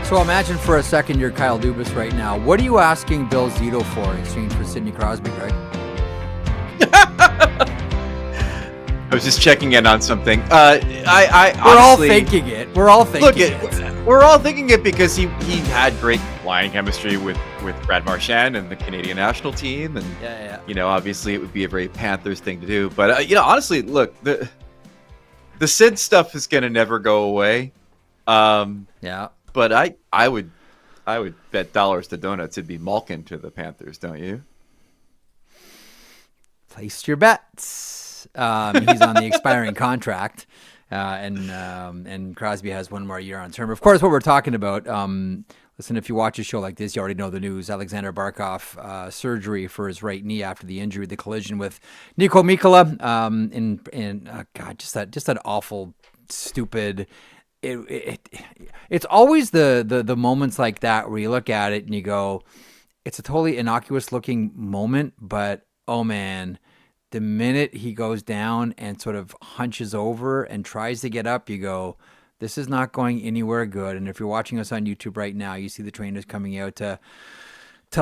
So imagine for a second you're Kyle Dubas right now. What are you asking Bill Zito for in exchange for Sidney Crosby, Greg? I was just checking in on something. We're all thinking it. We're all thinking it. We're all thinking it because he had great line chemistry with Brad Marchand and the Canadian national team, and obviously it would be a very Panthers thing to do. But honestly, look, the Sid stuff is going to never go away. But I would bet dollars to donuts it'd be Malkin to the Panthers, don't you? Place your bets. He's on the expiring contract, and Crosby has one more year on term. Of course, what we're talking about, listen, if you watch a show like this, you already know the news. Aleksander Barkov, surgery for his right knee after the injury, the collision with Niko Mikkola, just that awful, stupid. It's always the moments like that where you look at it and you go, it's a totally innocuous looking moment, but oh man, the minute he goes down and sort of hunches over and tries to get up, you go, this is not going anywhere good. And if you're watching us on YouTube right now, you see the trainers coming out to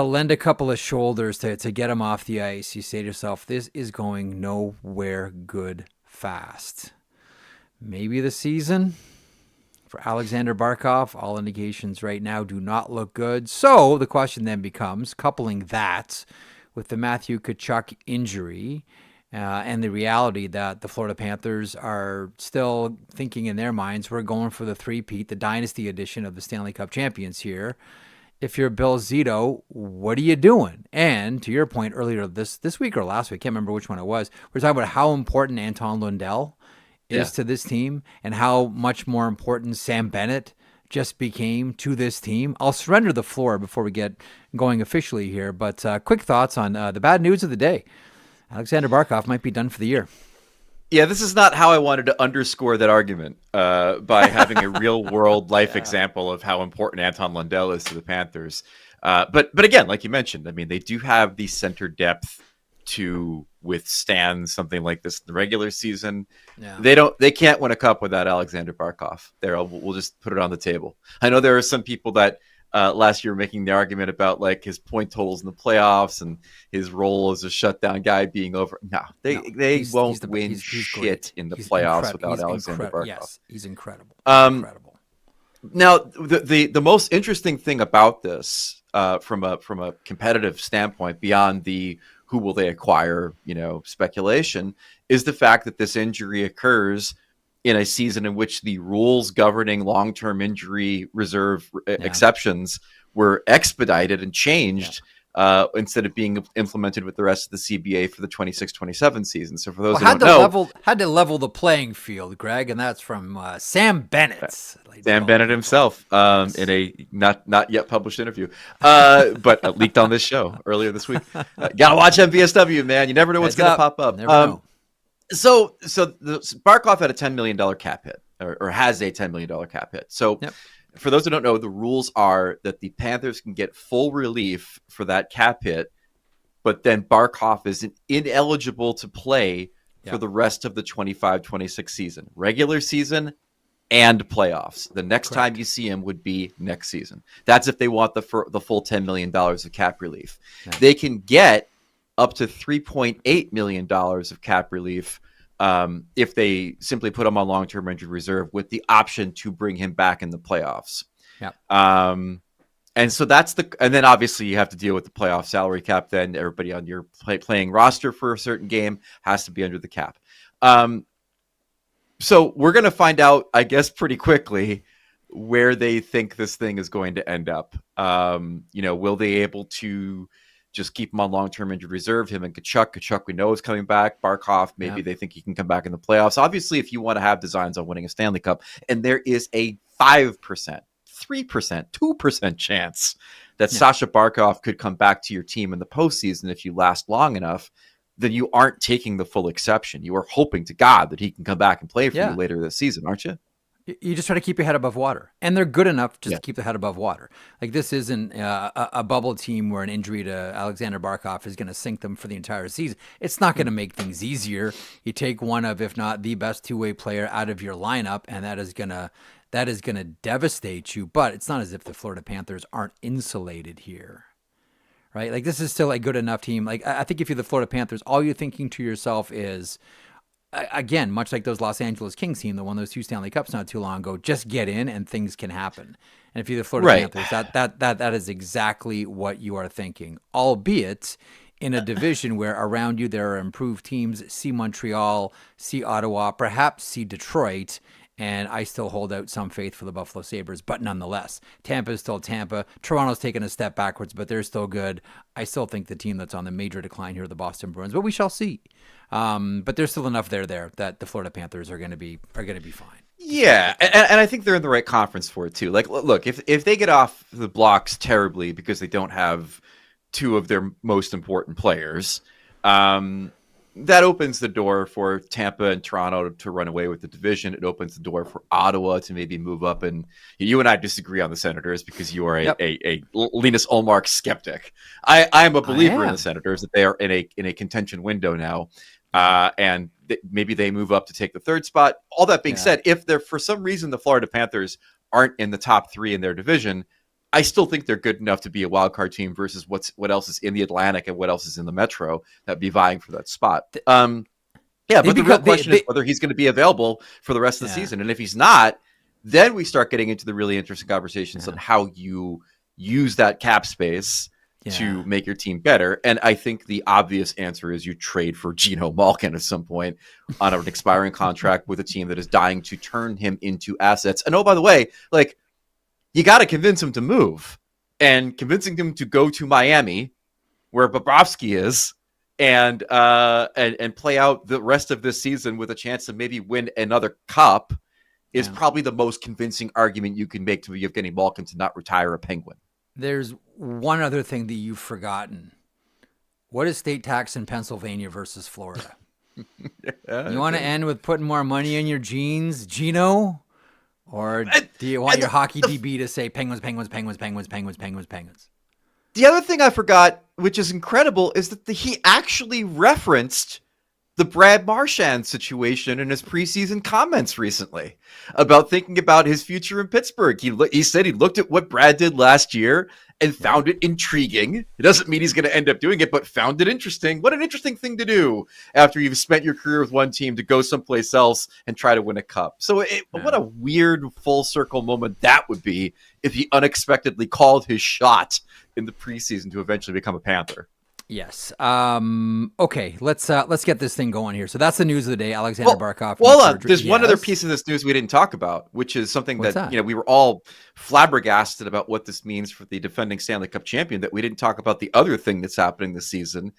lend a couple of shoulders to get him off the ice. You say to yourself, this is going nowhere good fast. Maybe the season for Aleksander Barkov, all indications right now do not look good. So the question then becomes, coupling that with the Matthew Tkachuk injury and the reality that the Florida Panthers are still thinking in their minds, we're going for the three-peat, the dynasty edition of the Stanley Cup champions here. If you're Bill Zito, what are you doing? And to your point earlier this week or last week, I can't remember which one it was, we're talking about how important Anton Lundell is to this team and how much more important Sam Bennett just became to this team. I'll surrender the floor before we get going officially here, but quick thoughts on the bad news of the day. Aleksander Barkov might be done for the year. Yeah, this is not how I wanted to underscore that argument by having a real-world life example of how important Anton Lundell is to the Panthers. But again, like you mentioned, I mean, they do have the center depth to withstand something like this in the regular season. Yeah. They can't win a cup without Aleksander Barkov. We'll just put it on the table. I know there are some people that last year were making the argument about like his point totals in the playoffs and his role as a shutdown guy being over. No, they won't win shit in the playoffs without Aleksander Barkov. Yes, he's incredible. Incredible. Now, the most interesting thing about this, from a competitive standpoint, beyond the who will they acquire, speculation, is the fact that this injury occurs in a season in which the rules governing long-term injury reserve exceptions were expedited and changed instead of being implemented with the rest of the CBA for the 26-27 season. So for those who don't know, had to level the playing field, Greg, and that's from Sam Bennett. Sam Bennett himself in a not yet published interview, but leaked on this show earlier this week. Gotta watch MvsW, man. You never know what's going to pop up. Never know. So Barkov had a $10 million cap hit, or has a $10 million cap hit. So for those who don't know, the rules are that the Panthers can get full relief for that cap hit, but then Barkov is ineligible to play for the rest of the 25-26 season, regular season and playoffs. The next time you see him would be next season. That's if they want the full $10 million of cap relief. Yeah. They can get up to $3.8 million of cap relief if they simply put him on long-term injured reserve with the option to bring him back in the playoffs. Yeah. And so and then obviously you have to deal with the playoff salary cap. Then everybody on your playing roster for a certain game has to be under the cap. So we're going to find out, I guess, pretty quickly where they think this thing is going to end up. Will they able to just keep him on long-term injured reserve, him and Tkachuk? Tkachuk, we know, is coming back. Barkov, maybe they think he can come back in the playoffs. Obviously, if you want to have designs on winning a Stanley Cup, and there is a 5%, 3%, 2% chance that Sasha Barkov could come back to your team in the postseason if you last long enough, then you aren't taking the full exception. You are hoping to God that he can come back and play for you later this season, aren't you? You just try to keep your head above water. And they're good enough just to keep the head above water. Like, this isn't a bubble team where an injury to Aleksander Barkov is going to sink them for the entire season. It's not going to make things easier. You take one of, if not the best two-way player out of your lineup, and that is going to that is going to devastate you. But it's not as if the Florida Panthers aren't insulated here, right? Like, this is still a good enough team. Like, I think if you're the Florida Panthers, all you're thinking to yourself is, again, much like those Los Angeles Kings team that won those 2 Stanley Cups not too long ago, just get in and things can happen. And if you're the Florida Panthers, that is exactly what you are thinking, albeit in a division where around you there are improved teams. See Montreal, see Ottawa, perhaps see Detroit, and I still hold out some faith for the Buffalo Sabres, but nonetheless, Tampa is still Tampa. Toronto's taken a step backwards, but they're still good. I still think the team that's on the major decline here are the Boston Bruins, but we shall see. But there's still enough there that the Florida Panthers are going to be fine. Yeah, and I think they're in the right conference for it too. Like, look, if they get off the blocks terribly because they don't have 2 of their most important players, that opens the door for Tampa and Toronto to run away with the division. It opens the door for Ottawa to maybe move up. And you and I disagree on the Senators because you are a Linus Ullmark skeptic. I am a believer in the Senators, that they are in a contention window now. And maybe they move up to take the 3rd spot. All that being said, if they're, for some reason, the Florida Panthers aren't in the top 3 in their division, I still think they're good enough to be a wild card team versus what else is in the Atlantic and what else is in the Metro that'd be vying for that spot. But the real question is whether he's going to be available for the rest of the season. And if he's not, then we start getting into the really interesting conversations on how you use that cap space to make your team better. And I think the obvious answer is you trade for Evgeni Malkin at some point on an expiring contract with a team that is dying to turn him into assets. And oh, by the way, like, you got to convince him to move, and convincing him to go to Miami, where Bobrovsky is, and play out the rest of this season with a chance to maybe win another cup is probably the most convincing argument you can make to Evgeni Malkin to not retire a Penguin. There's one other thing that you've forgotten. What is state tax in Pennsylvania versus Florida? You want to end with putting more money in your jeans, Gino? Or do you want your hockey DB to say Penguins, Penguins, Penguins, Penguins, Penguins, Penguins, Penguins? The other thing I forgot, which is incredible, is that he actually referenced the Brad Marchand situation in his preseason comments recently about thinking about his future in Pittsburgh. He said he looked at what Brad did last year and found it intriguing. It doesn't mean he's going to end up doing it, but found it interesting. What an interesting thing to do after you've spent your career with one team to go someplace else and try to win a cup. So what a weird full circle moment that would be if he unexpectedly called his shot in the preseason to eventually become a Panther. Yes. Okay. Let's get this thing going here. So that's the news of the day. Aleksander Barkov. Well, there's one other piece of this news we didn't talk about, which is something that we were all flabbergasted about what this means for the defending Stanley Cup champion. That we didn't talk about the other thing that's happening this season,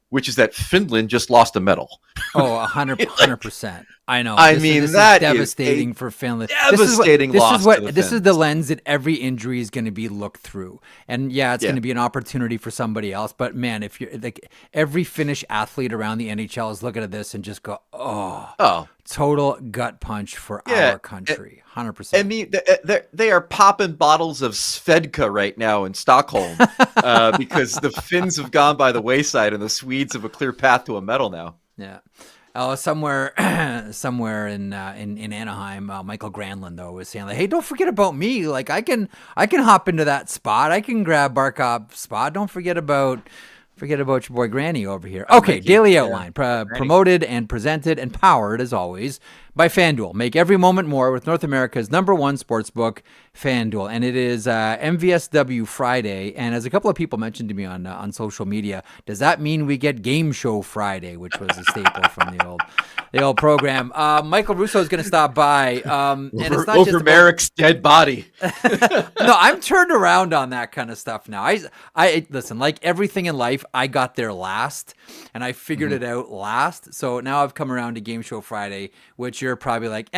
which is that Finland just lost a medal. Oh, 100%. I know. This is devastating for Finland. Devastating loss. This is the lens that every injury is going to be looked through. And it's going to be an opportunity for somebody else. But man, if you're like, every Finnish athlete around the NHL is looking at this and just go, oh, total gut punch for our country. 100%. I mean, they are popping bottles of Svedka right now in Stockholm because the Finns have gone by the wayside and the Swedes have a clear path to a medal now. Yeah. Somewhere in Anaheim, Michael Granlund though was saying like, "Hey, don't forget about me. Like I can hop into that spot. I can grab Barkov's spot. Don't forget about your boy Granny over here." Okay, daily outline promoted and presented and powered as always by FanDuel. Make every moment more with North America's #1 sportsbook, FanDuel, and it is MvsW Friday. And as a couple of people mentioned to me on social media, does that mean we get Game Show Friday, which was a staple from the old program? Michael Russo is going to stop by. And it's not over Marek's dead body. No, I'm turned around on that kind of stuff now. I listen, like everything in life, I got there last, and I figured it out last. So now I've come around to Game Show Friday, which you're probably like,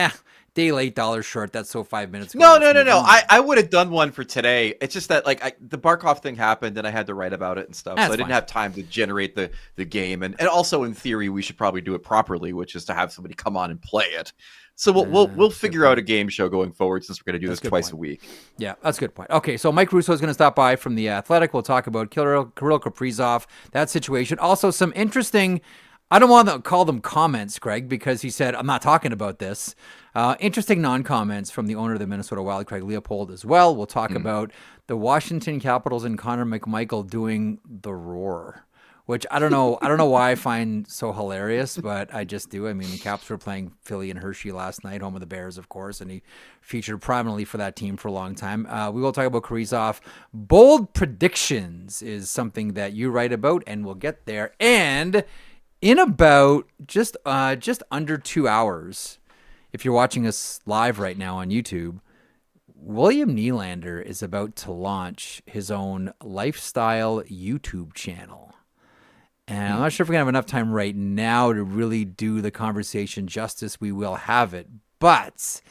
day late, $1 short. That's so 5 minutes ago. No. I would have done one for today. It's just that the Barkov thing happened and I had to write about it and stuff. So I didn't have time to generate the game. And also in theory, we should probably do it properly, which is to have somebody come on and play it. So we'll figure out a game show going forward since we're going to do this twice a week. Yeah, that's a good point. Okay, so Mike Russo is going to stop by from The Athletic. We'll talk about Kirill Kaprizov, that situation. Also some interesting I don't want to call them comments, Greg, because he said, I'm not talking about this. Interesting non-comments from the owner of the Minnesota Wild, Craig Leopold, as well. We'll talk about the Washington Capitals and Connor McMichael doing the roar, which I don't know why I find so hilarious, but I just do. I mean, the Caps were playing Philly and Hershey last night, home of the Bears, of course, and he featured prominently for that team for a long time. We will talk about Kaprizov. Bold predictions is something that you write about, and we'll get there. And in about just under 2 hours, if you're watching us live right now on YouTube, William Nylander is about to launch his own lifestyle YouTube channel. And I'm not sure if we're going to have enough time right now to really do the conversation justice. We will have it. But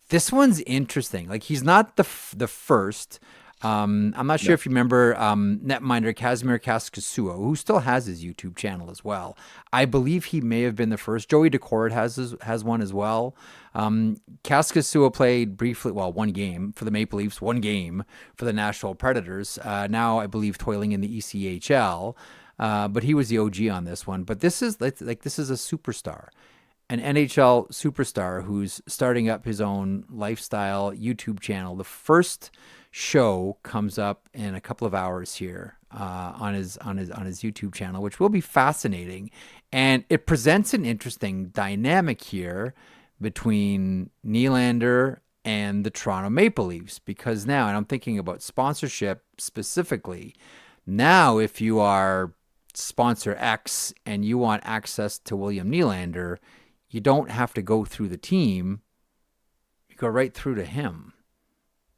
this one's interesting. Like, he's not the first. I'm not sure if you remember netminder Kazimir Kaskasuo, who still has his YouTube channel as well. I believe he may have been the first. Joey Decord has one as well. Kaskasuo played briefly, one game for the Maple Leafs, one game for the Nashville Predators. Now I believe toiling in the ECHL, but he was the OG on this one. But this is this is a superstar. An NHL superstar who's starting up his own lifestyle YouTube channel. The first show comes up in a couple of hours here on his YouTube channel, which will be fascinating, and it presents an interesting dynamic here between Nylander and the Toronto Maple Leafs, because now, and I'm thinking about sponsorship specifically, now if you are sponsor X and you want access to William Nylander, you don't have to go through the team, you go right through to him.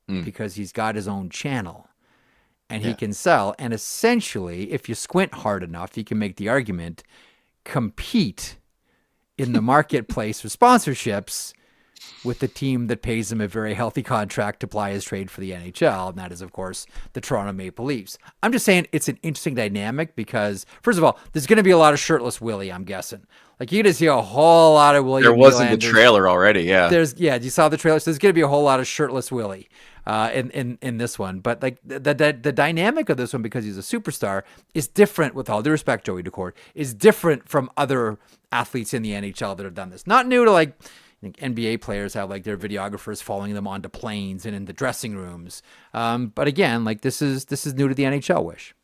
Because he's got his own channel and he can sell. And essentially, if you squint hard enough, you can make the argument, compete in the marketplace for sponsorships with the team that pays him a very healthy contract to ply his trade for the NHL. And that is, of course, the Toronto Maple Leafs. I'm just saying it's an interesting dynamic because, first of all, there's going to be a lot of shirtless Willie, I'm guessing. Like, you're going to see a whole lot of William Nylander. There wasn't the trailer already, yeah. You saw the trailer. So there's going to be a whole lot of shirtless Willie in this one. But like the dynamic of this one, because he's a superstar, is different, with all due respect, Joey Decord, is different from other athletes in the NHL that have done this. Not new to, like, I think NBA players have like their videographers following them onto planes and in the dressing rooms. But again, like this is new to the NHL, Wish.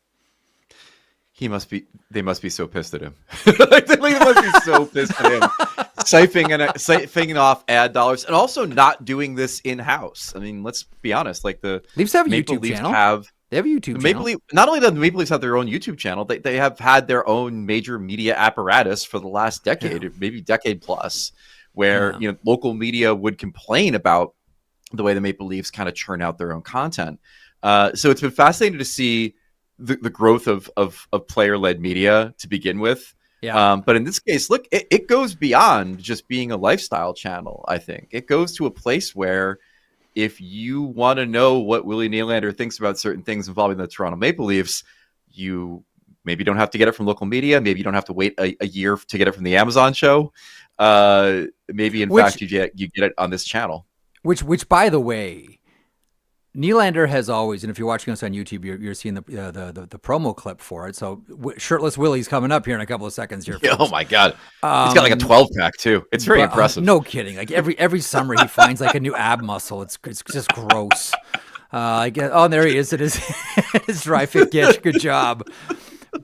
They must be so pissed at him. They must be so pissed at him. Siphoning off ad dollars and also not doing this in-house. I mean, let's be honest. Like, the Leafs have a Maple YouTube Leafs channel. They have a YouTube channel. Not only do the Maple Leafs have their own YouTube channel, they have had their own major media apparatus for the last decade, maybe decade plus, where local media would complain about the way the Maple Leafs kind of churn out their own content. So it's been fascinating to see the growth of player-led media to begin with. Yeah. But in this case, look, it goes beyond just being a lifestyle channel, I think. It goes to a place where if you want to know what Willie Nylander thinks about certain things involving the Toronto Maple Leafs, you maybe don't have to get it from local media. Maybe you don't have to wait a year to get it from the Amazon show. Maybe, in fact, you get it on this channel. Which, by the way, Nylander has always, and if you're watching us on YouTube, you're seeing the promo clip for it. So Shirtless Willie's coming up here in a couple of seconds here. Oh my God. He's got like a 12-pack too. It's very impressive. No kidding. Like every summer he finds like a new ab muscle. It's just gross. There he is. It is his dry fit gitch. Good job.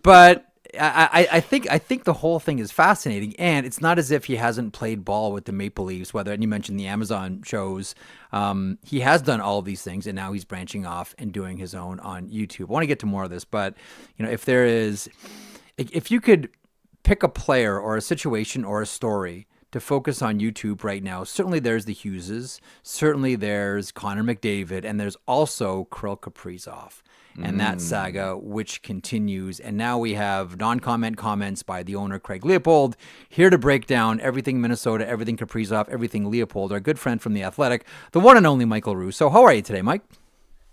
But I think the whole thing is fascinating, and it's not as if he hasn't played ball with the Maple Leafs. Whether, and you mentioned the Amazon shows, he has done all of these things, and now he's branching off and doing his own on YouTube. I want to get to more of this, but if you could pick a player or a situation or a story to focus on YouTube right now, certainly there's the Hugheses, certainly there's Connor McDavid, and there's also Kirill Kaprizov. And that saga, which continues. And now we have non-comment comments by the owner, Craig Leopold, here to break down everything Minnesota, everything Kaprizov, everything Leopold, our good friend from The Athletic, the one and only Michael Russo. How are you today, Mike?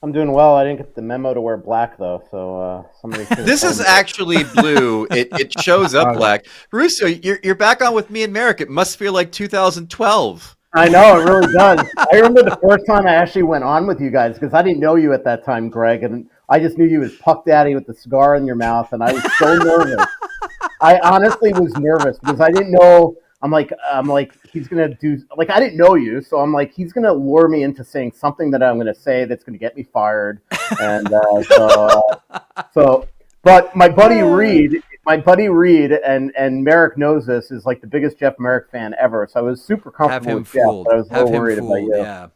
I'm doing well. I didn't get the memo to wear black, though, so somebody... This is actually blue. It shows up black. Russo, you're back on with me and Marek. It must feel like 2012. I know, it really does. I remember the first time I actually went on with you guys, because I didn't know you at that time, Greg, and I just knew you was Puck Daddy with the cigar in your mouth, and I was so nervous. I honestly was nervous because I didn't know. I'm like, he's gonna do like I didn't know you, so I'm like, he's gonna lure me into saying something that I'm gonna say that's gonna get me fired, and so. But my buddy Reed, and Marek knows this, is like the biggest Jeff Marek fan ever. So I was super comfortable with Jeff, but I was a little worried about you. Yeah.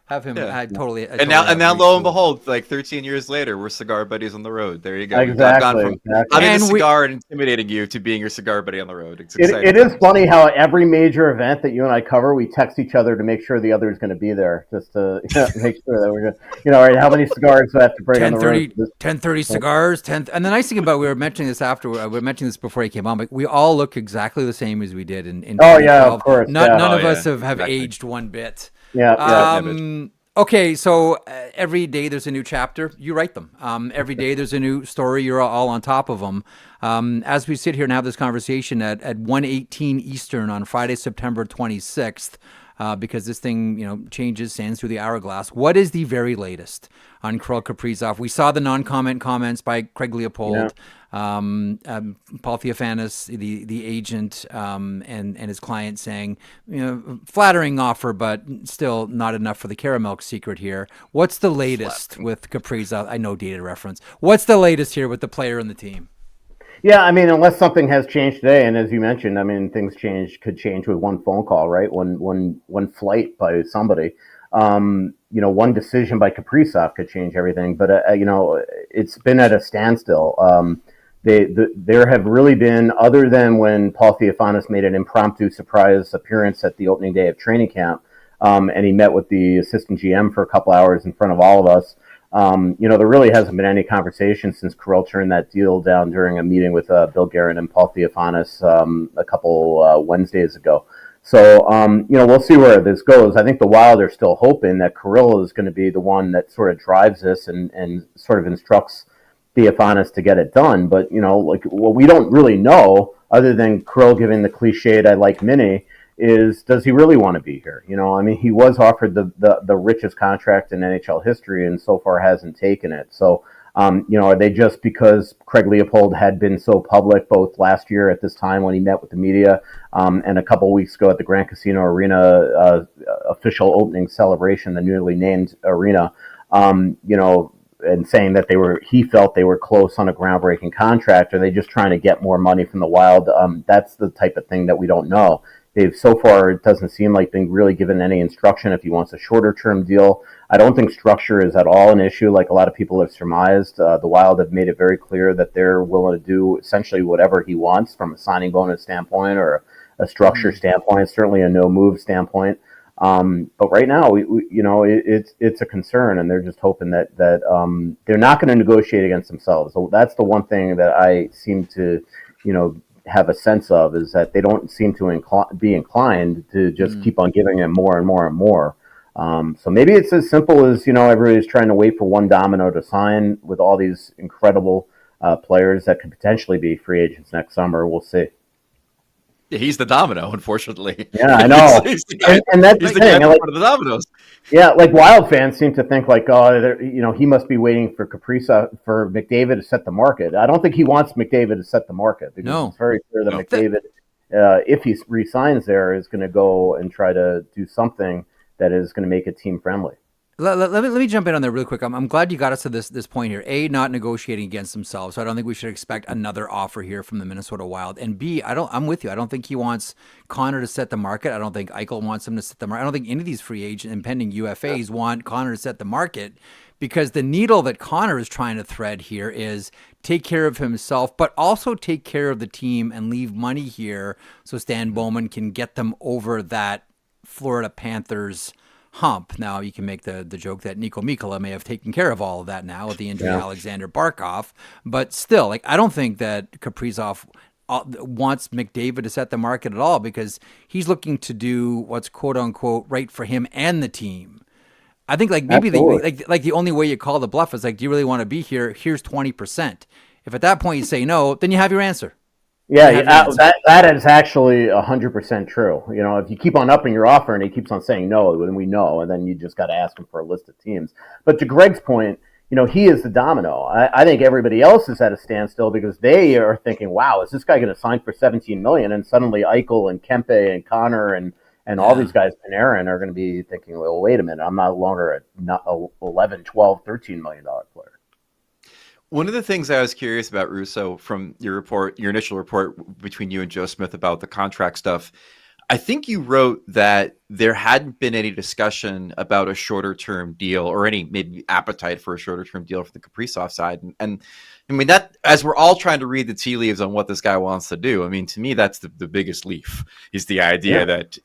Have him. Yeah. I totally. And now, lo and behold, like 13 years later, we're cigar buddies on the road. There you go. Exactly. I've gone from having a cigar and intimidating you to being your cigar buddy on the road. It's exciting. It is funny how every major event that you and I cover, we text each other to make sure the other is going to be there, just to make sure that we're going. Right, how many cigars do I have to bring on the road? 10:30 cigars. 10. And the nice thing about we were mentioning this before he came on, but we all look exactly the same as we did in 2012. Oh yeah, of course. None of us have aged one bit. Yeah. Okay, so every day there's a new chapter. You write them. Every day there's a new story. You're all on top of them. As we sit here and have this conversation at 1:18 Eastern on Friday, September 26th, because this thing changes, sands through the hourglass. What is the very latest on Kirill Kaprizov? We saw the non-comment comments by Craig Leopold. Paul Theophanis, the agent, and his client saying, flattering offer, but still not enough for the caramel secret here. What's the latest with Kaprizov? I know dated reference. What's the latest here with the player and the team? Yeah, I mean, unless something has changed today, and as you mentioned, I mean, things could change with one phone call, right? One flight by somebody. One decision by Kaprizov could change everything, but it's been at a standstill. There have really been, other than when Paul Theophanis made an impromptu surprise appearance at the opening day of training camp, and he met with the assistant GM for a couple hours in front of all of us. There really hasn't been any conversation since Kirill turned that deal down during a meeting with Bill Guerin and Paul Theophanis a couple Wednesdays ago. So, we'll see where this goes. I think the Wild are still hoping that Kirill is going to be the one that sort of drives this and sort of instructs Theophanis to get it done. But, what we don't really know, other than Kirill giving the cliched "I like Mini," is does he really want to be here? He was offered the richest contract in NHL history and so far hasn't taken it. So, are they just because Craig Leopold had been so public both last year at this time when he met with the media and a couple of weeks ago at the Grand Casino Arena official opening celebration, the newly named arena, and saying that he felt they were close on a groundbreaking contract? Are they just trying to get more money from the Wild? That's the type of thing that we don't know. They've so far, it doesn't seem like been really given any instruction if he wants a shorter term deal. I don't think structure is at all an issue like a lot of people have surmised. The Wild have made it very clear that they're willing to do essentially whatever he wants from a signing bonus standpoint or a structure standpoint, certainly a no move standpoint. But right now, it's a concern, and they're just hoping that they're not going to negotiate against themselves. So that's the one thing that I seem to, have a sense of, is that they don't seem to be inclined to just keep on giving him more and more and more. So maybe it's as simple as, everybody's trying to wait for one domino to sign with all these incredible players that could potentially be free agents next summer. We'll see. Yeah, he's the domino, unfortunately. Yeah, I know. he's the guy, and that's the thing. Guy of the dominoes. Yeah, like Wild fans seem to think like, he must be waiting for Kaprizov, for McDavid to set the market. I don't think he wants McDavid to set the market because it's very clear that McDavid, if he resigns there, is going to go and try to do something that is going to make it team friendly. Let me jump in on there real quick. I'm glad you got us to this point here. A, not negotiating against themselves, so I don't think we should expect another offer here from the Minnesota Wild. And B, I'm with you. I don't think he wants Connor to set the market. I don't think Eichel wants him to set the market. I don't think any of these free agent and pending UFAs want Connor to set the market, because the needle that Connor is trying to thread here is take care of himself, but also take care of the team and leave money here so Stan Bowman can get them over that Florida Panthers hump. Now, you can make the joke that Niko Mikkola may have taken care of all of that now with the injury of Aleksander Barkov, but still, I don't think that Kaprizov wants McDavid to set the market at all, because he's looking to do what's quote unquote right for him and the team. I think maybe the only way you call the bluff is do you really want to be here? Here's 20%. If at that point you say no, then you have your answer. Yeah, that is actually 100% true. If you keep on upping your offer and he keeps on saying no, then we know, and then you just got to ask him for a list of teams. But to Greg's point, he is the domino. I think everybody else is at a standstill because they are thinking, wow, is this guy going to sign for $17 million? And suddenly Eichel and Kempe and Connor and all these guys, Panarin, are going to be thinking, well, wait a minute, I'm no longer a 11, 12, $13 million player. One of the things I was curious about, Russo, from your initial report between you and Joe Smith about the contract stuff, I think you wrote that there hadn't been any discussion about a shorter term deal or any maybe appetite for a shorter term deal for the Kaprizov side. And I mean, that, as we're all trying to read the tea leaves on what this guy wants to do, I mean, to me, that's the biggest leaf, is the idea that,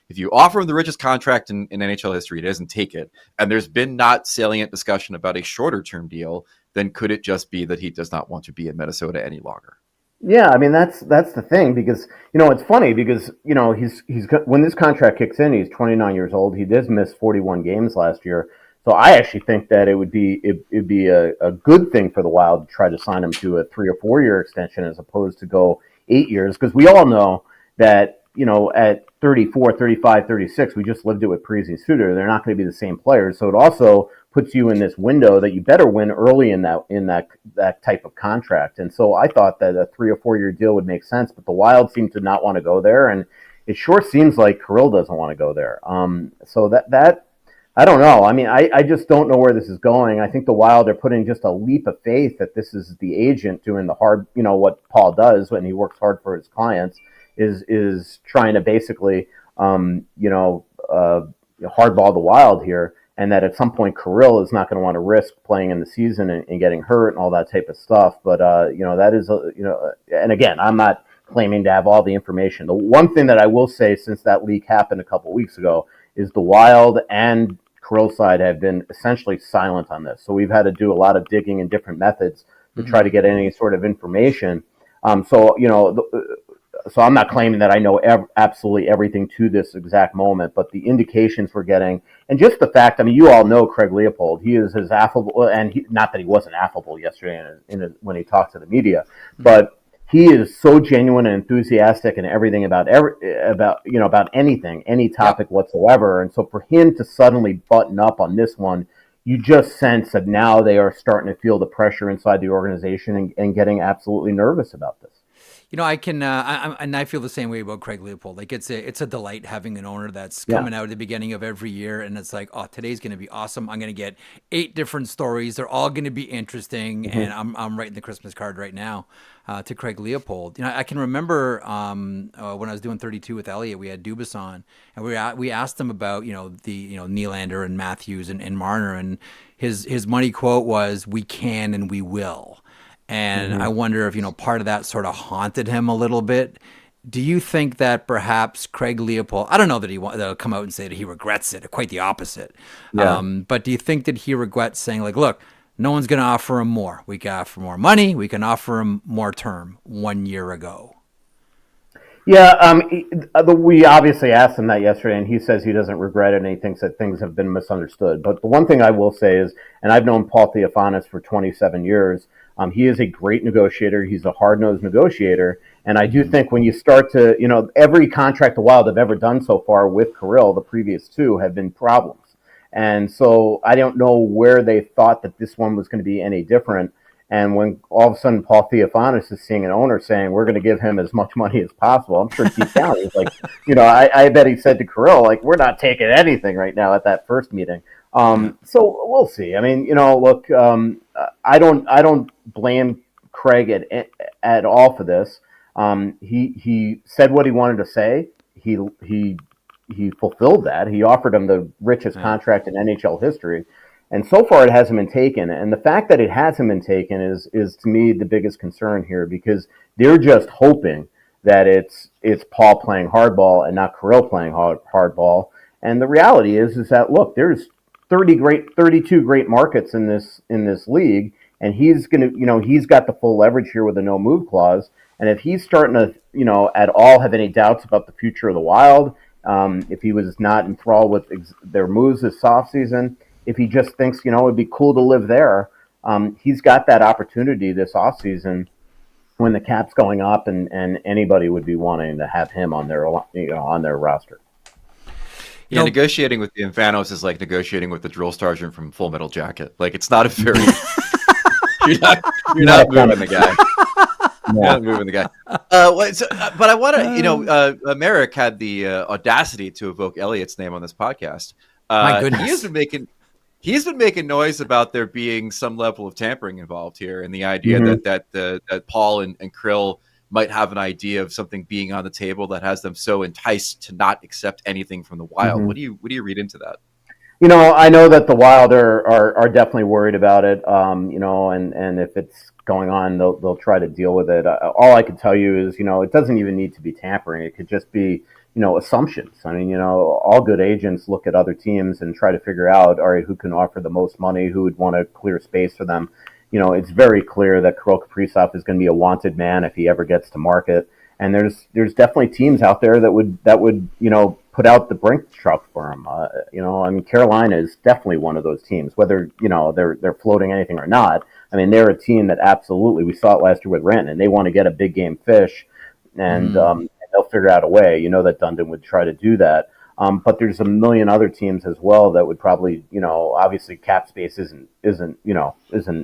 if you offer him the richest contract in NHL history, he doesn't take it, and there's been not salient discussion about a shorter term deal, then could it just be that he does not want to be in Minnesota any longer? Yeah, I mean, that's the thing, because it's funny because he's when this contract kicks in, he's 29 years old. He did miss 41 games last year, so I actually think that it'd be a good thing for the Wild to try to sign him to a 3 or 4 year extension as opposed to go 8 years, because we all know that at 34, 35, 36, we just lived it with Parise and Suter. They're not going to be the same players, so it also puts you in this window that you better win early in that type of contract. And so I thought that a 3 or 4 year deal would make sense, but the Wild seem to not want to go there, and it sure seems like Kirill doesn't want to go there. So that I don't know. I mean, I just don't know where this is going. I think the Wild are putting just a leap of faith that this is the agent doing the hard, what Paul does when he works hard for his clients, is trying to basically hardball the Wild here. And that at some point Kirill is not going to want to risk playing in the season and getting hurt and all that type of stuff. But that is and again, I'm not claiming to have all the information. The one thing that I will say, since that leak happened a couple of weeks ago, is the Wild and Kirill side have been essentially silent on this. So we've had to do a lot of digging in different methods to try to get any sort of information. So I'm not claiming that I know absolutely everything to this exact moment, but the indications we're getting, and just the fact, I mean, you all know Craig Leopold. He is as affable, and not that he wasn't affable yesterday when he talked to the media, but he is so genuine and enthusiastic and everything about anything, any topic whatsoever. And so for him to suddenly button up on this one, you just sense that now they are starting to feel the pressure inside the organization and getting absolutely nervous about this. I can, and I feel the same way about Craig Leopold. Like it's a delight having an owner that's coming out at the beginning of every year, and it's like, oh, today's going to be awesome. I'm going to get 8 different stories. They're all going to be interesting, and I'm writing the Christmas card right now to Craig Leopold. I can remember when I was doing 32 with Elliot, we had Dubas on, and we asked him about the Nylander and Matthews and Marner, and his money quote was, "We can and we will." And I wonder if, part of that sort of haunted him a little bit. Do you think that perhaps Craig Leopold, I don't know that that'll come out and say that he regrets it, quite the opposite. Yeah. But do you think that he regrets saying, like, look, no one's going to offer him more. We can offer more money. We can offer him more term 1 year ago. Yeah, we obviously asked him that yesterday, and he says he doesn't regret it, and he thinks that things have been misunderstood. But the one thing I will say is, and I've known Paul Theophanis for 27 years, he is a great negotiator. He's a hard-nosed negotiator. And I do think when you start to, every contract the Wild have ever done so far with Kirill, the previous 2, have been problems. And so I don't know where they thought that this one was going to be any different. And when all of a sudden Paul Theophanis is seeing an owner saying, we're going to give him as much money as possible, I'm sure deep down he's like, I bet he said to Kirill, like, we're not taking anything right now at that first meeting. So we'll see. I mean, look, I don't blame Craig at all for this. He said what he wanted to say. He fulfilled that. He offered him the richest contract in NHL history. And so far it hasn't been taken. And the fact that it hasn't been taken is to me the biggest concern here, because they're just hoping that it's Paul playing hardball and not Kirill playing hardball. And the reality is that, look, there's 32 great markets in this league, and he's got the full leverage here with a no move clause. And if he's starting to at all have any doubts about the future of the Wild, if he was not enthralled with their moves this offseason, if he just thinks it'd be cool to live there, he's got that opportunity this offseason when the cap's going up, and anybody would be wanting to have him on their roster. Yeah, negotiating with the Infanos is like negotiating with the drill sergeant from Full Metal Jacket. Like, it's not a very you're not moving the guy. You're not moving the guy. But I want to, Marek had the audacity to evoke Elliot's name on this podcast. My goodness, he's been making noise about there being some level of tampering involved here, and the idea that Paul and Kirill might have an idea of something being on the table that has them so enticed to not accept anything from the Wild. What do you read into that? I know that the Wild are definitely worried about it. And if it's going on, they'll try to deal with it. All I can tell you is, it doesn't even need to be tampering. It could just be, assumptions. I mean, all good agents look at other teams and try to figure out, all right, who can offer the most money, who would want to clear space for them. It's very clear that Kirill Kaprizov is going to be a wanted man if he ever gets to market. And there's definitely teams out there that would put out the brink truck for him. Carolina is definitely one of those teams, whether they're floating anything or not. I mean, they're a team that absolutely, we saw it last year with Renton, they want to get a big game fish, and they'll figure out a way. That Dundon would try to do that. But there's a million other teams as well that would probably, obviously cap space isn't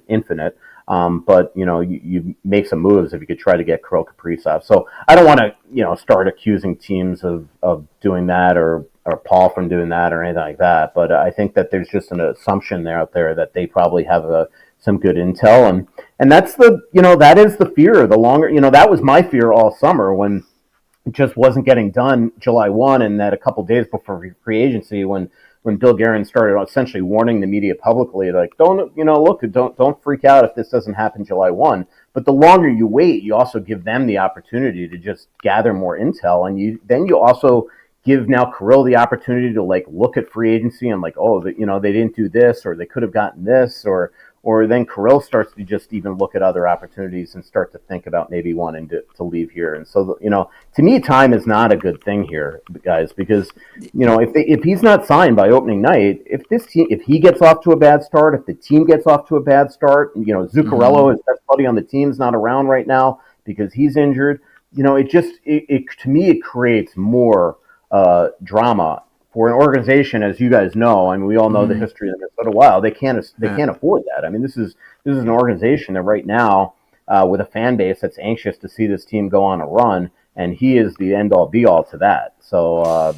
infinite. But you make some moves if you could try to get Kirill Kaprizov. So I don't want to, start accusing teams of doing that or Paul from doing that or anything like that. But I think that there's just an assumption out there that they probably have some good intel, and that's that is the fear. The longer, that was my fear all summer when it just wasn't getting done July 1, and that a couple days before free agency when Bill Guerin started essentially warning the media publicly, like, don't freak out if this doesn't happen July 1. But the longer you wait, you also give them the opportunity to just gather more intel, and you also give now Kirill the opportunity to look at free agency and they didn't do this, or they could have gotten this, or then Kirill starts to just even look at other opportunities and start to think about maybe wanting to leave here. And so, to me, time is not a good thing here, guys, because, if he's not signed by opening night, if he gets off to a bad start, if the team gets off to a bad start, Zuccarello, his best buddy on the team, is not around right now because he's injured, to me, it creates more drama for an organization, as you guys know. I mean, we all know the history of the Minnesota Wild. They can't afford that. I mean, this is an organization that right now, with a fan base that's anxious to see this team go on a run, and he is the end all be all to that. So,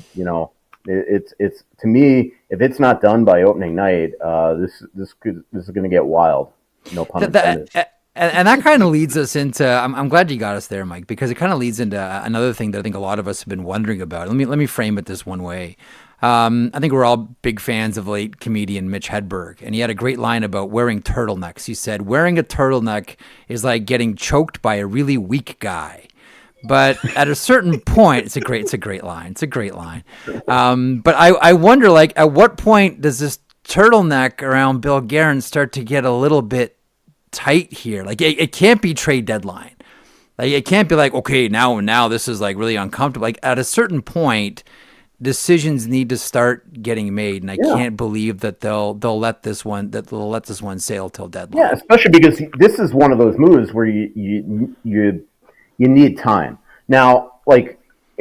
it's to me, if it's not done by opening night, this is going to get wild. No pun intended. And that kind of leads us into, I'm glad you got us there, Mike, because it kind of leads into another thing that I think a lot of us have been wondering about. Let me frame it this one way. I think we're all big fans of late comedian Mitch Hedberg, and he had a great line about wearing turtlenecks. He said, wearing a turtleneck is like getting choked by a really weak guy. But at a certain point, it's a great line. It's a great line. But I wonder, at what point does this turtleneck around Bill Guerin start to get a little bit tight here? It can't be trade deadline. It can't be okay, now this is really uncomfortable. At a certain point, decisions need to start getting made, and I can't believe that they'll let this one sail till deadline. Yeah, especially because this is one of those moves where you need time. Now, I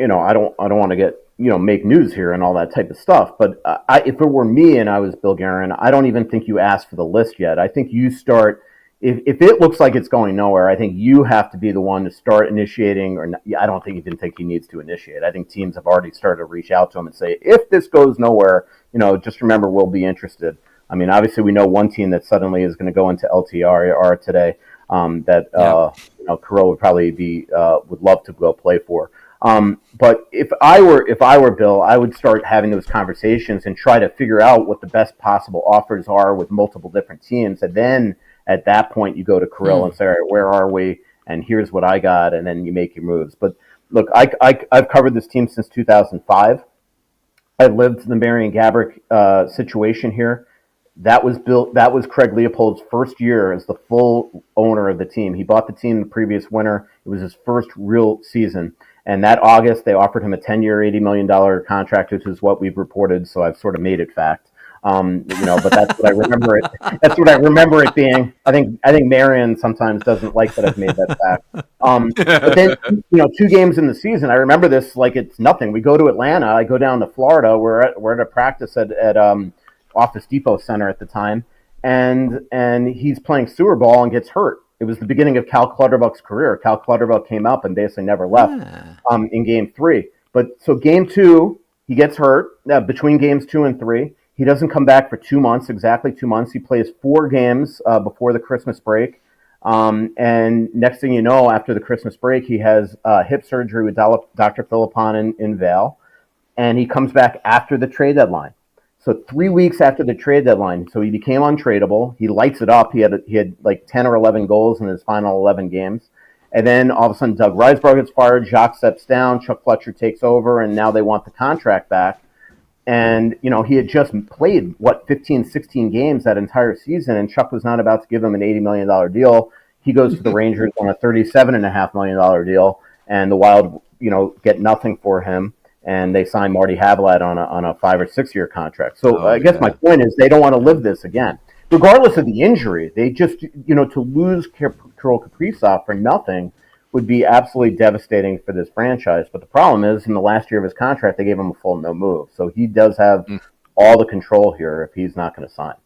don't want to get make news here and all that type of stuff, but if it were me and I was Bill Guerin, I don't even think you ask for the list yet. I think you start. If it looks like it's going nowhere, I think you have to be the one to start initiating. I don't even think he needs to initiate. I think teams have already started to reach out to him and say, if this goes nowhere, just remember we'll be interested. I mean, obviously we know one team that suddenly is going to go into LTIR today Kirill would probably would love to go play for. But if I were Bill, I would start having those conversations and try to figure out what the best possible offers are with multiple different teams, and then at that point, you go to Kirill and say, all right, where are we? And here's what I got. And then you make your moves. But look, I've covered this team since 2005. I've lived the Marian Gaborik situation here. That was Craig Leopold's first year as the full owner of the team. He bought the team the previous winter. It was his first real season. And that August, they offered him a 10-year, $80 million contract, which is what we've reported. So I've sort of made it fact. But that's what I remember it. That's what I remember it being. I think Marion sometimes doesn't like that I've made that fact. But then 2 games in the season, I remember this like it's nothing. We go to Atlanta. I go down to Florida. We're at a practice at Office Depot Center at the time, and he's playing sewer ball and gets hurt. It was the beginning of Cal Clutterbuck's career. Cal Clutterbuck came up and basically never left in Game 3. But so Game 2, he gets hurt between Games 2 and 3. He doesn't come back for 2 months, exactly 2 months. He plays 4 games before the Christmas break. And next thing you know, after the Christmas break, he has hip surgery with Dr. Philippon in Vail. And he comes back after the trade deadline. So 3 weeks after the trade deadline, so he became untradeable. He lights it up. He had like 10 or 11 goals in his final 11 games. And then all of a sudden, Doug Riseborough gets fired. Jacques steps down. Chuck Fletcher takes over, and now they want the contract back. And, he had just played, 15, 16 games that entire season, and Chuck was not about to give him an $80 million deal. He goes to the Rangers on a $37.5 million deal, and the Wild, get nothing for him. And they signed Marty Havlat on a 5 or 6 year contract. So I guess my point is they don't want to live this again. Regardless of the injury, they just, to lose Kirill Kaprizov for nothing would be absolutely devastating for this franchise. But the problem is, in the last year of his contract, they gave him a full no move. So he does have all the control here if he's not going to sign.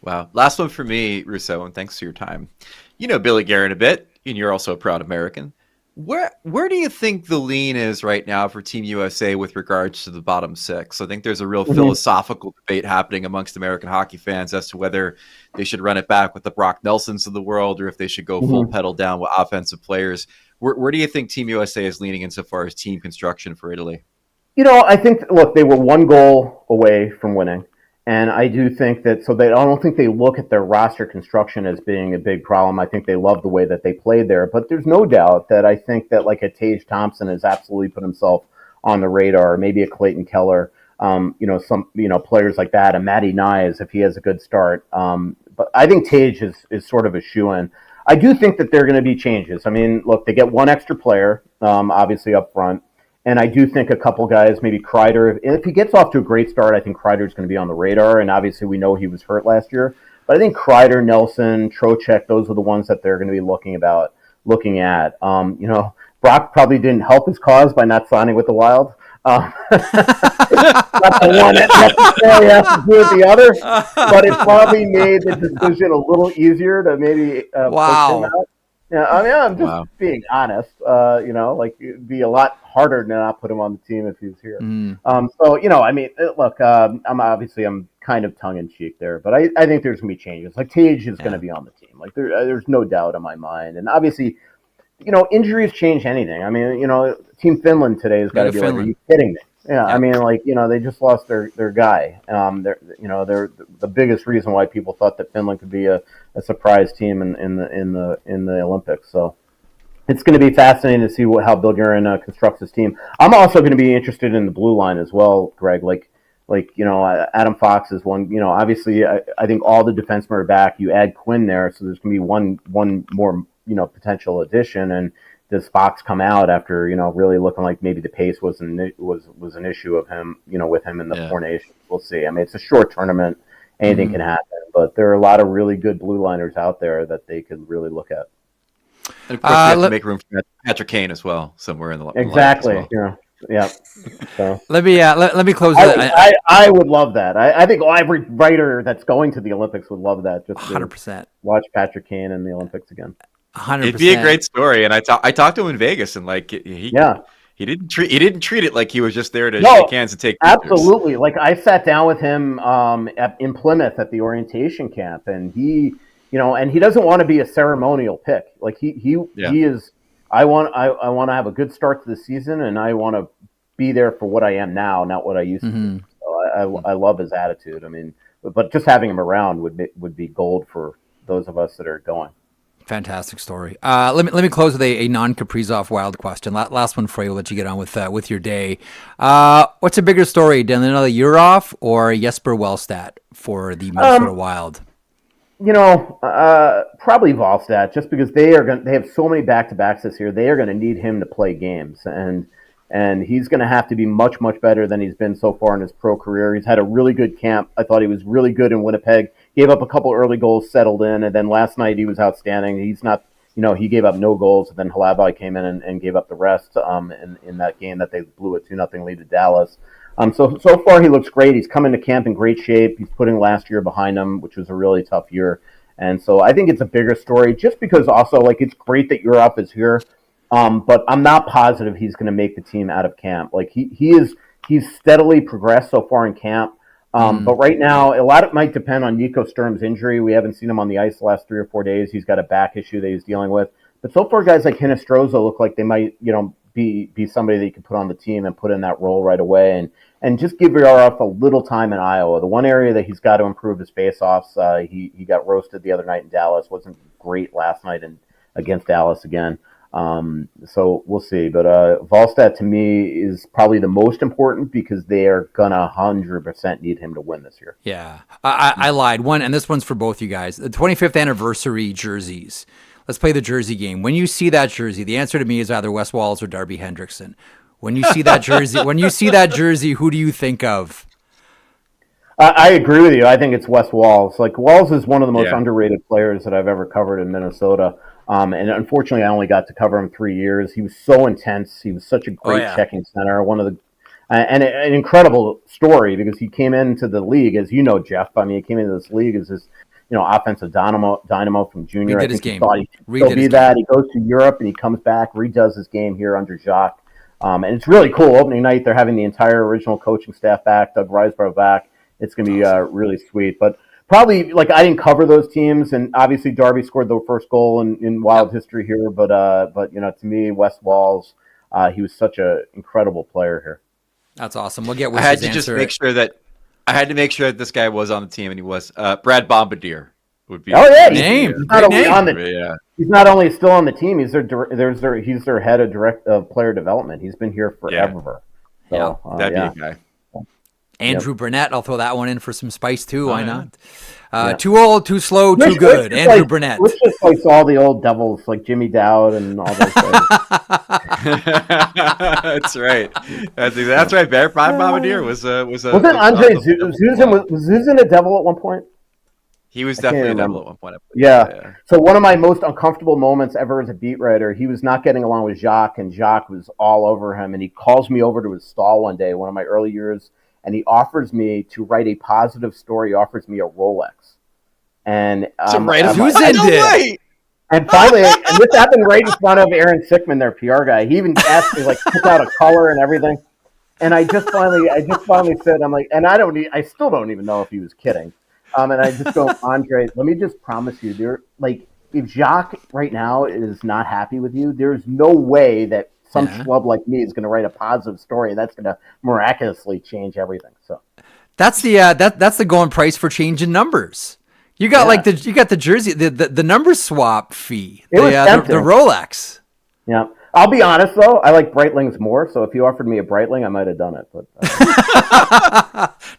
Wow. Last one for me, Russo, and thanks for your time. You know Billy Guerin a bit, and you're also a proud American. Where do you think the lean is right now for Team USA with regards to the bottom 6? I think there's a real philosophical debate happening amongst American hockey fans as to whether they should run it back with the Brock Nelsons of the world or if they should go full pedal down with offensive players. Where do you think Team USA is leaning insofar as team construction for Italy? I think, look, they were 1 goal away from winning. And I do think that, I don't think they look at their roster construction as being a big problem. I think they love the way that they played there. But there's no doubt that I think that like a Tage Thompson has absolutely put himself on the radar, maybe a Clayton Keller, some players like that, a Matty Nyes if he has a good start. But I think Tage is sort of a shoo-in. I do think that there are going to be changes. I mean, look, they get 1 extra player, obviously up front. And I do think a couple guys, maybe Kreider, if he gets off to a great start, I think Kreider's going to be on the radar. And obviously we know he was hurt last year. But I think Kreider, Nelson, Trocheck, those are the ones that they're going to be looking at. Brock probably didn't help his cause by not signing with the Wild. Not the one that necessarily has to do with the other. But it probably made the decision a little easier to maybe push him out. Yeah, I mean, I'm just being honest. It'd be a lot harder to not put him on the team if he was here. Look, I'm kind of tongue in cheek there, but I think there's gonna be changes. Like Tage is gonna be on the team. Like there's no doubt in my mind. And obviously, injuries change anything. I mean, Team Finland today has got to be like, are you kidding me? Yeah, I mean, they just lost their guy. They're the biggest reason why people thought that Finland could be a surprise team in the Olympics. So it's going to be fascinating to see how Bill Guerin constructs his team. I'm also going to be interested in the blue line as well, Greg. Adam Fox is one. Obviously, I think all the defensemen are back. You add Quinn there, so there's going to be one more potential addition. And does Fox come out after really looking like maybe the pace was an issue of him with him in the Four Nations? We'll see. I mean, it's a short tournament; anything can happen. But there are a lot of really good blue liners out there that they could really look at. And of course, we have to make room for Patrick Kane as well, somewhere in the exactly. As well. Yeah. So let me close. I would love that. I think every writer that's going to the Olympics would love that. Just 100%. Watch Patrick Kane in the Olympics again. 100%. It'd be a great story, and I talked to him in Vegas, and he didn't treat it like he was just there to shake hands and take pictures. Absolutely. Like I sat down with him in Plymouth at the orientation camp, and he doesn't want to be a ceremonial pick. Like he is. I want to have a good start to the season, and I want to be there for what I am now, not what I used to be. So I love his attitude. I mean, but just having him around would be gold for those of us that are going. Fantastic story. Let me close with a non-Kaprizov Wild question. Last one for you. We'll let you get on with your day. What's a bigger story, Danila Yurov or Jesper Wallstedt for the Minnesota Wild? Probably Wallstedt, just because they have so many back-to-backs this year. They are going to need him to play games, and And he's going to have to be much, much better than he's been so far in his pro career. He's had a really good camp. I thought he was really good in Winnipeg. Gave up a couple early goals, settled in, and then last night he was outstanding. He's not, he gave up no goals, and then Halabai came in and gave up the rest in that game that they blew a 2-0 lead to Dallas. So far he looks great. He's come into camp in great shape. He's putting last year behind him, which was a really tough year. And so I think it's a bigger story just because also, like, it's great that Europe is here. But I'm not positive he's going to make the team out of camp. Like he's steadily progressed so far in camp. But right now, a lot of it might depend on Nico Sturm's injury. We haven't seen him on the ice the last 3 or 4 days. He's got a back issue that he's dealing with. But so far, guys like Hinostroza look like they might, be somebody that you can put on the team and put in that role right away and just give Yarov a little time in Iowa. The one area that he's got to improve is faceoffs. He got roasted the other night in Dallas. Wasn't great last night against Dallas again. So we'll see. But Wallstedt to me is probably the most important because they are gonna 100% need him to win this year. Yeah, I lied. And this one's for both you guys. The 25th anniversary jerseys. Let's play the jersey game. When you see that jersey, the answer to me is either Wes Walz or Darby Hendrickson. When you see that jersey, who do you think of? I agree with you. I think it's Wes Walz. Like Walz is one of the most underrated players that I've ever covered in Minnesota. And unfortunately, I only got to cover him 3 years. He was so intense. He was such a great checking center. One of the and an incredible story because he came into the league, as you know, Jeff. I mean, he came into this league as this offensive dynamo from junior. I think he thought he could still be that. He goes to Europe and he comes back, redoes his game here under Jacques. And it's really cool. Opening night, they're having the entire original coaching staff back. Doug Riseborough back. It's going to be really sweet, but. Probably, like, I didn't cover those teams, and obviously Darby scored the first goal in Wild history here, but to me, Wes Walz, he was such an incredible player here. That's awesome. We'll get Wes' I had to answer. just make sure that this guy was on the team, and he was. Brad Bombardier would be. Oh yeah, name. He's not only still on the team. He's their head of player development. He's been here forever. Yeah, so, that'd be a guy. Andrew Burnett, I'll throw that one in for some spice too. Why not? Too old, too slow, too good. Andrew Burnett. Which just likes all the old devils like Jimmy Dowd and all those guys. That's right. That's right. Brad Bombardier was Wasn't Andre Zuzin was Zuzin a devil at one point? He was definitely a devil at one point. Yeah. So one of my most uncomfortable moments ever as a beat writer, he was not getting along with Jacques, and Jacques was all over him. And he calls me over to his stall one day, one of my early years, and he offers me to write a positive story. He offers me a Rolex. And Zuzin did. And finally, and this happened right in front of Aaron Sickman, their PR guy. He even asked me, like, pick out a color and everything. And I just finally said, I'm like, and I still don't even know if he was kidding. And I just go, Andre, let me just promise you, if Jacques right now is not happy with you, there's no way that some schlub like me is going to write a positive story that's going to miraculously change everything. So that's the going price for changing numbers. You got you got the jersey, the number swap fee, the Rolex. Yeah. I'll be honest though, I like Breitling's more. So if you offered me a Breitling, I might have done it. But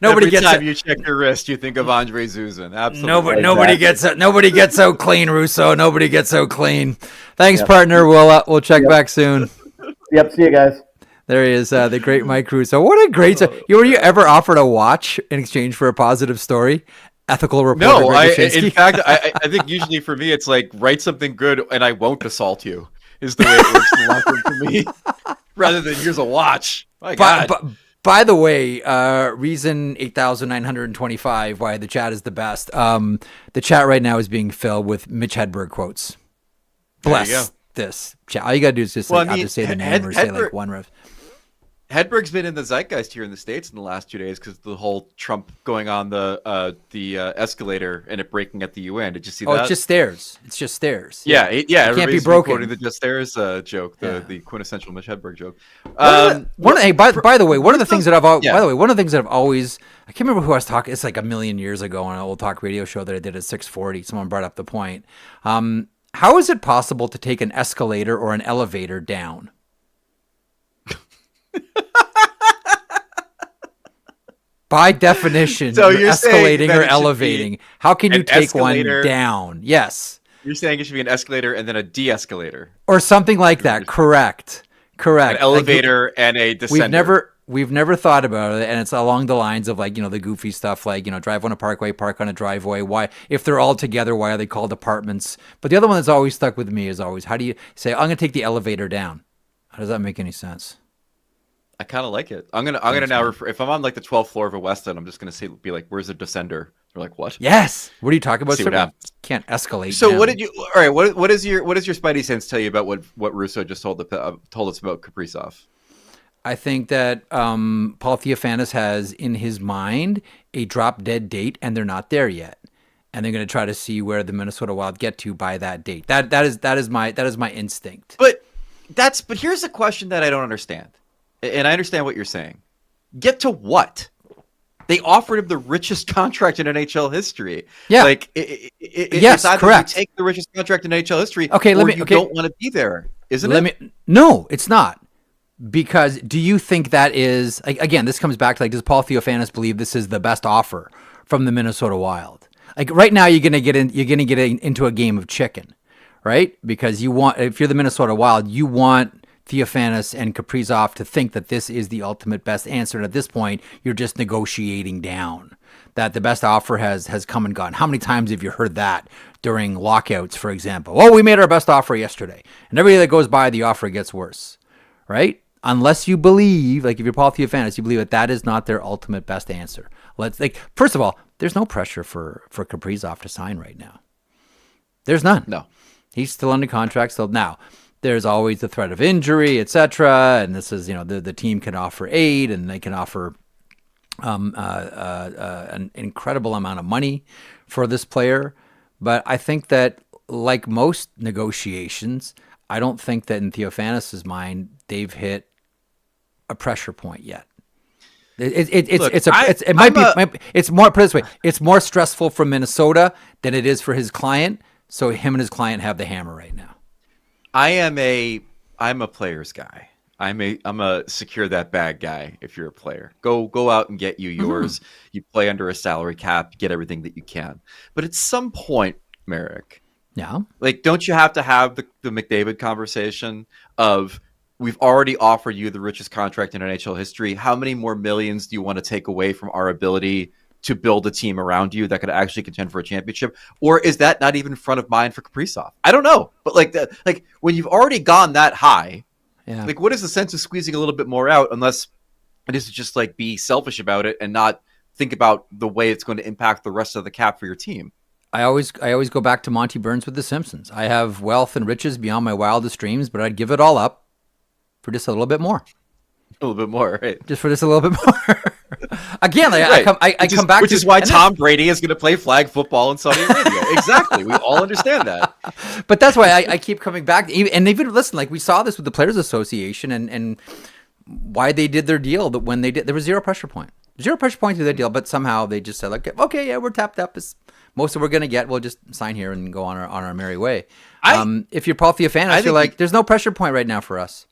every time you check your wrist, you think of Andre Zuzin. Absolutely. Nobody gets so clean, Russo. Nobody gets so clean. Thanks, partner. We'll check back soon. Yep. See you guys. There he is, the great Mike Russo. What a great! Were you ever offered a watch in exchange for a positive story? Ethical reporter. No, in fact, I think usually for me it's like write something good and I won't assault you. Is the way it works in the locker room for me, rather than here's a watch. My God. By the way, reason 8,925 why the chat is the best. The chat right now is being filled with Mitch Hedberg quotes. Bless this chat. All you gotta do is just say the name or say like one ref. Hedberg's been in the zeitgeist here in the States in the last 2 days because the whole Trump going on the escalator and it breaking at the UN. Did you see that? Oh, it's just stairs. It's just stairs. Yeah. It can't be broken. Quoting the just stairs joke, the quintessential Mitch Hedberg joke. By the way, one of the things that I've always, I can't remember who I was talking. It's like a million years ago on an old talk radio show that I did at 640. Someone brought up the point. How is it possible to take an escalator or an elevator down? By definition, so you're escalating or elevating. How can you take one down? Yes. You're saying it should be an escalator and then a de-escalator. Or something like that. Correct. Correct. An elevator and a descender. We've never thought about it, and it's along the lines of like, the goofy stuff like, drive on a parkway, park on a driveway. Why, if they're all together, why are they called apartments? But the other one that's always stuck with me is always, how do you say, I'm going to take the elevator down? How does that make any sense? I kind of like it. I'm gonna now if I'm on like the 12th floor of a Wallstedt, I'm just gonna be like, "Where's the descender?" They're like, "What?" Yes. What are you talking about? See what happens. Can't escalate. So down. what did you? All right. What does your Spidey sense tell you about what Russo just told us about Kaprizov? I think that Paul Theophanous has in his mind a drop dead date, and they're not there yet, and they're going to try to see where the Minnesota Wild get to by that date. That is my instinct. But here's a question that I don't understand. And I understand what you're saying. Get to what? They offered him the richest contract in NHL history. Yeah. Like, yes, it's either correct. You take the richest contract in NHL history, okay, or you don't want to be there, isn't it? No, it's not. Because do you think that is, again, this comes back to like, does Paul Theophanous believe this is the best offer from the Minnesota Wild? Like right now, you're gonna get into a game of chicken, right? Because if you're the Minnesota Wild, you want Theophanous and Kaprizov to think that this is the ultimate best answer. And at this point, you're just negotiating down. That the best offer has come and gone. How many times have you heard that during lockouts, for example? Oh, we made our best offer yesterday. And every day that goes by, the offer gets worse, right? Unless you believe, like if you're Paul Theophanous, you believe that is not their ultimate best answer. First of all, there's no pressure for Kaprizov to sign right now. There's none. No. He's still under contract. Still now. There's always the threat of injury, etc. And this is, the team can offer aid and they can offer an incredible amount of money for this player. But I think that, like most negotiations, I don't think that in Theophanous' mind they've hit a pressure point yet. It's more, put it this way, it's more stressful for Minnesota than it is for his client. So him and his client have the hammer right now. I'm a player's guy. I'm a secure that bag guy. If you're a player, go out and get you yours. Mm-hmm. You play under a salary cap, get everything that you can. But at some point, Marek, yeah, like, don't you have to have the McDavid conversation of, we've already offered you the richest contract in NHL history. How many more millions do you want to take away from our ability to build a team around you that could actually contend for a championship? Or is that not even front of mind for Kaprizov? I don't know. But like when you've already gone that high, like, what is the sense of squeezing a little bit more out, unless it is to just like be selfish about it and not think about the way it's going to impact the rest of the cap for your team? I always go back to Monty Burns with The Simpsons. I have wealth and riches beyond my wildest dreams, but I'd give it all up for just a little bit more. A little bit more, right? Just for just a little bit more. Again, right. I come back, which is why Tom Brady is going to play flag football in Saudi Arabia. Exactly, we all understand that. But that's why I keep coming back. And even listen, like we saw this with the Players Association and why they did their deal. That when they did, there was zero pressure point to their deal. But somehow they just said, like, okay, yeah, we're tapped up. It's most of we're going to get. We'll just sign here and go on our merry way. If you're Paul Theophanous, you're like, there's no pressure point right now for us,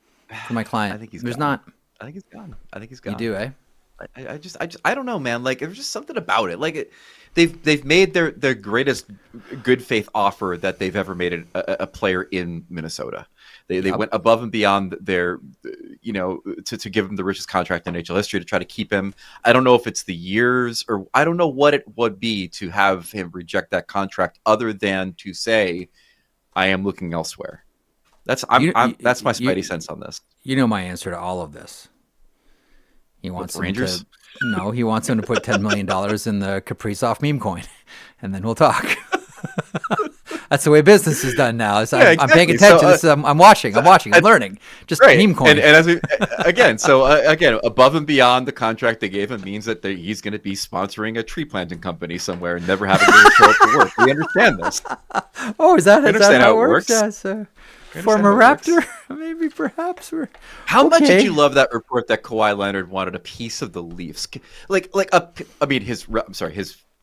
for my client. I think there's not. I think he's gone. You do, eh? I don't know, man. Like, there's just something about it. Like, they've made their greatest good faith offer that they've ever made a player in Minnesota. They went above and beyond their, to give him the richest contract in NHL history, to try to keep him. I don't know if it's the years, or I don't know what it would be to have him reject that contract, other than to say, I am looking elsewhere. That's my Spidey sense on this. You know my answer to all of this. He wants Rangers. He wants him to put $10 million in the Kaprizov meme coin, and then we'll talk. That's the way business is done now. I'm paying attention. I'm watching. I'm learning. Just right. Meme coin. And as we, again, above and beyond the contract they gave him means that he's going to be sponsoring a tree planting company somewhere and never having to show up to work. We understand this. Oh, is that how it works? Yes. Former Raptor, maybe perhaps. How much did you love that report that Kawhi Leonard wanted a piece of the Leafs? His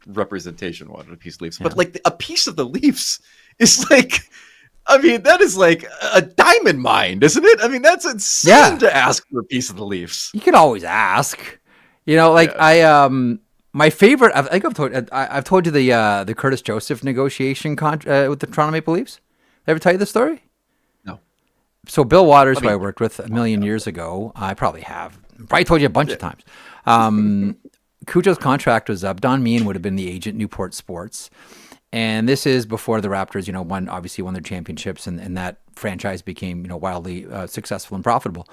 representation wanted a piece of Leafs, but like a piece of the Leafs is like, that is like a diamond mine, isn't it? That's insane to ask for a piece of the Leafs. You can always ask, my favorite. I think I've told you the Curtis Joseph negotiation with the Toronto Maple Leafs. Did I ever tell you the story? No. So Bill Waters, who I worked with a million years ago, I probably told you a bunch of times. Cujo's contract was up. Don Meehan would have been the agent, Newport Sports. And this is before the Raptors, won their championships, and that franchise became, wildly successful and profitable.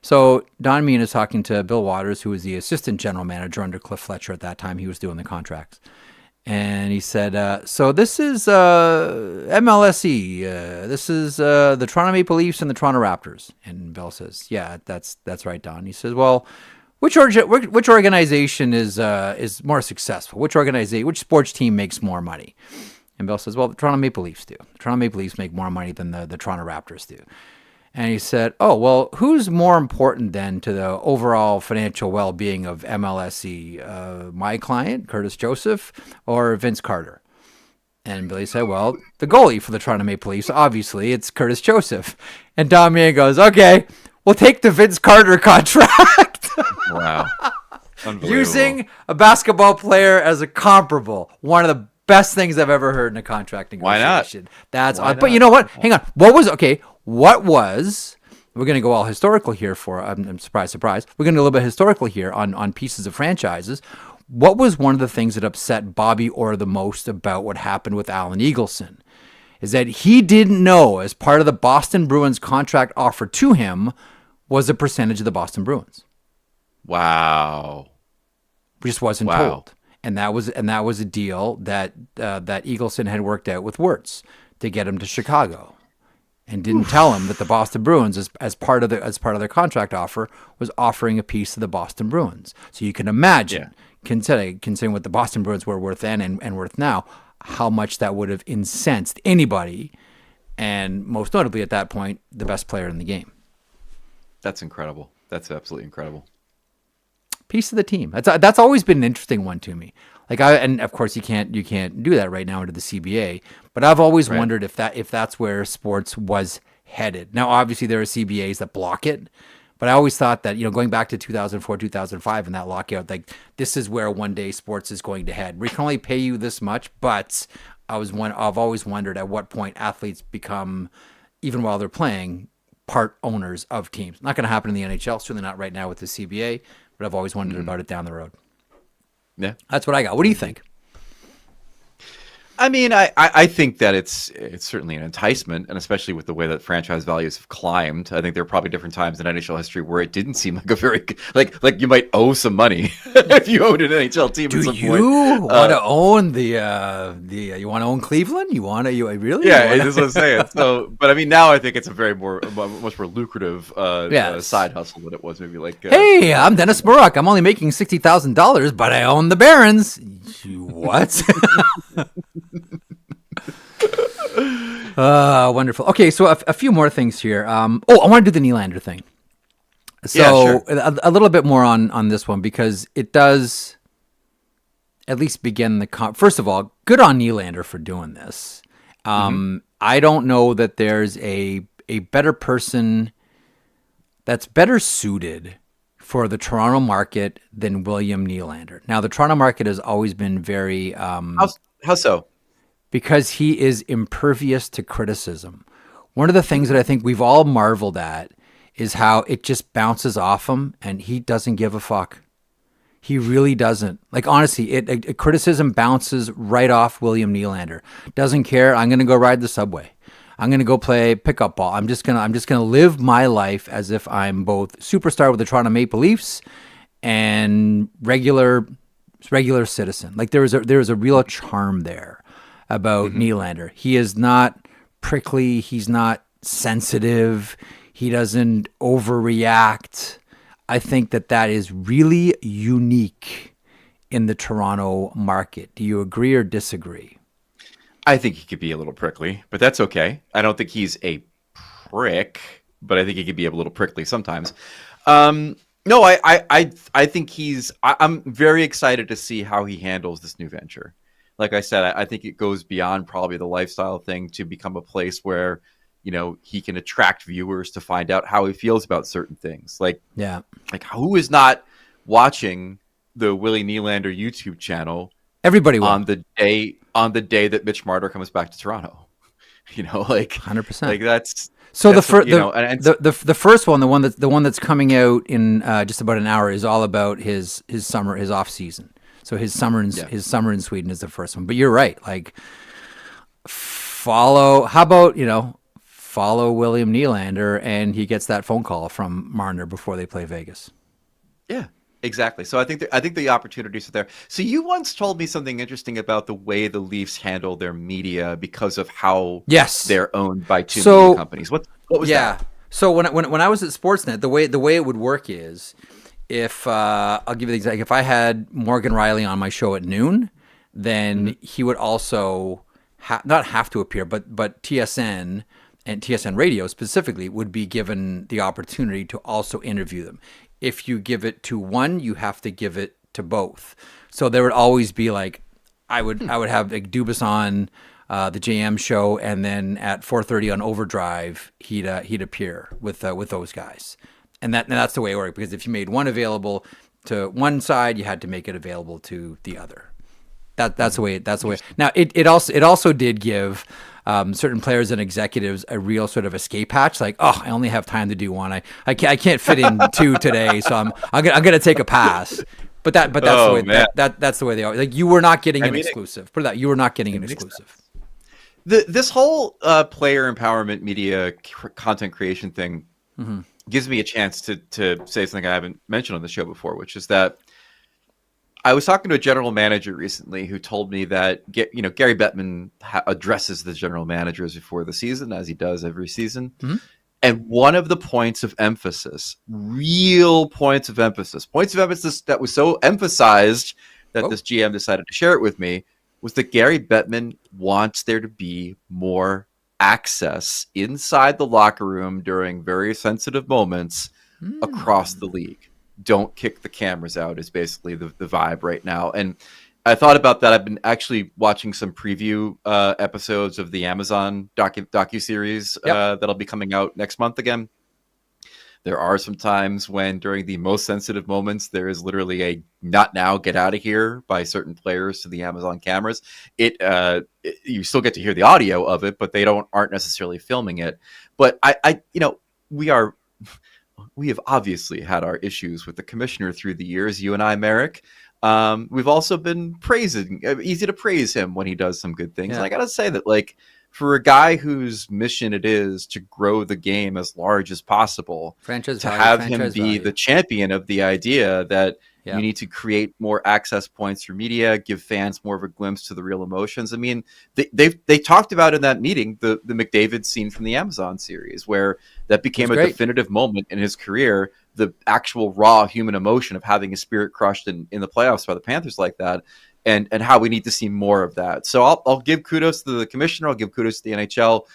So Don Meehan is talking to Bill Waters, who was the assistant general manager under Cliff Fletcher at that time. He was doing the contracts. And he said, so this is MLSE. This is the Toronto Maple Leafs and the Toronto Raptors. And Bill says, yeah, that's right, Don. He says, well, which organization is more successful? Which sports team makes more money? And Bill says, well, the Toronto Maple Leafs do. The Toronto Maple Leafs make more money than the Toronto Raptors do. And he said, oh, well, who's more important then to the overall financial well-being of MLSE? My client, Curtis Joseph, or Vince Carter? And Billy said, well, the goalie for the Toronto Maple Leafs, obviously, it's Curtis Joseph. And Don Meehan goes, okay, we'll take the Vince Carter contract. Wow. Using a basketball player as a comparable. One of the best things I've ever heard in a contract negotiation. Why not? That's odd. But you know what? Hang on. We're going to go all historical here I'm surprised. We're going to go a little bit historical here on pieces of franchises. What was one of the things that upset Bobby Orr the most about what happened with Alan Eagleson? Is that he didn't know, as part of the Boston Bruins contract offer to him, was a percentage of the Boston Bruins. Wow. Just wasn't told. And that was a deal that Eagleson had worked out with Wirtz to get him to Chicago, and didn't tell him that the Boston Bruins, as part of their contract offer, was offering a piece of the Boston Bruins. So you can imagine, considering what the Boston Bruins were worth then and worth now, how much that would have incensed anybody, and most notably at that point, the best player in the game. That's incredible. That's absolutely incredible. Piece of the team. That's always been an interesting one to me. And of course you can't do that right now under the CBA, but I've always wondered if that's where sports was headed. Now obviously there are CBAs that block it, but I always thought that, going back to 2004, 2005 and that lockout, like this is where one day sports is going to head. We can only pay you this much, but I've always wondered at what point athletes become, even while they're playing, part owners of teams. Not going to happen in the NHL, certainly not right now with the CBA, but I've always wondered about it down the road. Yeah, that's what I got. What do you think? I mean, I think that it's certainly an enticement, and especially with the way that franchise values have climbed. I think there are probably different times in NHL history where it didn't seem like a very like you might owe some money if you owned an NHL team. Do at some you point. want to own you want to own Cleveland? You really? Yeah, that's what I'm saying. So, but I mean, now I think it's a much more lucrative side hustle than it was maybe like. Hey, I'm Dennis Burrock. I'm only making $60,000, but I own the Barons. What? Wonderful. Okay, so a few more things here. I want to do the Nylander thing. So a little bit more on this one, because it does at least begin first of all, good on Nylander for doing this. I don't know that there's a better person that's better suited for the Toronto market than William Nylander. Now, the Toronto market has always been very... How so? Because he is impervious to criticism. One of the things that I think we've all marveled at is how it just bounces off him, and he doesn't give a fuck. He really doesn't. Like, honestly, criticism bounces right off William Nylander. Doesn't care. I'm going to go ride the subway. I'm going to go play pickup ball. I'm just going to live my life as if I'm both superstar with the Toronto Maple Leafs and regular citizen. Like there is a real charm there about Nylander. He is not prickly. He's not sensitive. He doesn't overreact. I think that is really unique in the Toronto market. Do you agree or disagree? I think he could be a little prickly, but that's okay. I don't think he's a prick, but I think he could be a little prickly sometimes. No, I think I'm very excited to see how he handles this new venture. Like I said, I think it goes beyond probably the lifestyle thing to become a place where, he can attract viewers to find out how he feels about certain things. Like who is not watching the Willie Nylander YouTube channel? Everybody will. On the day that Mitch Marner comes back to Toronto. like 100%. Like that's so that's, the first one, the one that's coming out in just about an hour, is all about his summer, his off season. So his summer in Sweden is the first one. But you're right. Like follow William Nylander, and he gets that phone call from Marner before they play Vegas. Yeah, exactly. So I think the opportunities are there. So you once told me something interesting about the way the Leafs handle their media because of how they're owned by two media companies. What was that? So when I was at Sportsnet, the way it would work is, if I'll give you the example, if I had Morgan Riley on my show at noon, then he would also not have to appear, but TSN and TSN Radio specifically would be given the opportunity to also interview them. If you give it to one, you have to give it to both. So there would always be like, I would have like Dubas on the GM show, and then at 4:30 on Overdrive, he'd appear with those guys. And that's the way it worked, because if you made one available to one side, you had to make it available to the other. That's the way. Now it also did give certain players and executives a real sort of escape hatch. Like, oh, I only have time to do one. I can't fit in two today, so I'm gonna take a pass. But that's the way. That's the way they are. Like, you were not getting an exclusive. Put it that, you were not getting an exclusive. This whole player empowerment media content creation thing gives me a chance to say something I haven't mentioned on the show before, which is that I was talking to a general manager recently who told me that Gary Bettman addresses the general managers before the season, as he does every season. And one of the points of emphasis, real points of emphasis that was so emphasized that this GM decided to share it with me, was that Gary Bettman wants there to be more access inside the locker room during very sensitive moments across the league. Don't kick the cameras out is basically the vibe right now. And I thought about that. I've been actually watching some preview episodes of the Amazon docuseries that'll be coming out next month again. There are some times when, during the most sensitive moments, there is literally a "not now, get out of here" by certain players to the Amazon cameras. You still get to hear the audio of it, but they aren't necessarily filming it. But we have obviously had our issues with the commissioner through the years. You and I, Marek. We've also been easy to praise him when he does some good things. Yeah. And I gotta say that, like, for a guy whose mission it is to grow the game as large as possible, have him be the champion of the idea that you need to create more access points for media, give fans more of a glimpse to the real emotions. I mean, they talked about in that meeting the McDavid scene from the Amazon series, where that became a definitive moment in his career, the actual raw human emotion of having his spirit crushed in the playoffs by the Panthers like that. And how we need to see more of that. So I'll give kudos to the commissioner. I'll give kudos to the NHL,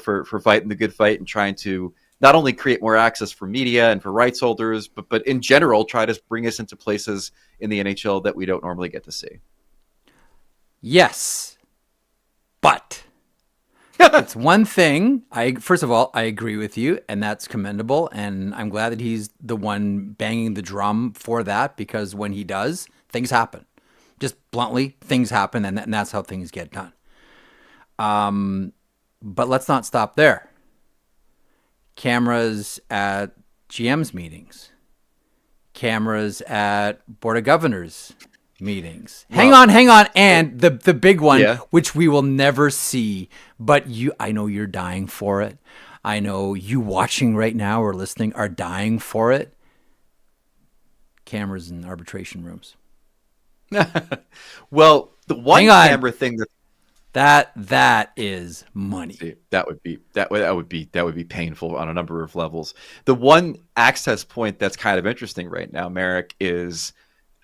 for fighting the good fight and trying to not only create more access for media and for rights holders, but in general, try to bring us into places in the NHL that we don't normally get to see. Yes, but it's one thing. First of all, I agree with you, and that's commendable. And I'm glad that he's the one banging the drum for that, because when he does, things happen. Just bluntly, things happen, and that's how things get done. But let's not stop there. Cameras at GM's meetings. Cameras at Board of Governors meetings. Hang on. And the big one, which we will never see, but I know you're dying for it. I know you watching right now or listening are dying for it. Cameras in arbitration rooms. Well, the one camera thing that is money. See, that would be painful on a number of levels. The one access point that's kind of interesting right now, Marek, is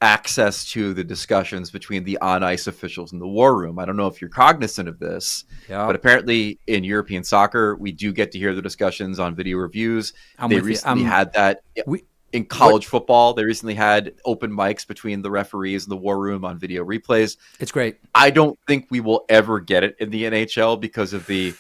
access to the discussions between the on-ice officials in the war room. I don't know if you're cognizant of this, but apparently in European soccer, we do get to hear the discussions on video reviews. They recently had that. In college football, they recently had open mics between the referees and the war room on video replays. It's great. I don't think we will ever get it in the NHL because of the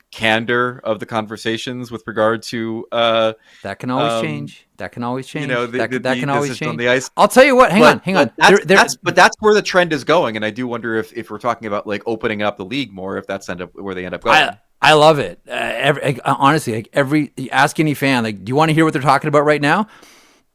candor of the conversations with regard to that can always change. That can always change. that can always change. On the ice. I'll tell you what. Hang on. That's where the trend is going, and I do wonder if we're talking about like opening up the league more, if that's where they end up going. I love it. Honestly, like ask any fan, like, do you want to hear what they're talking about right now?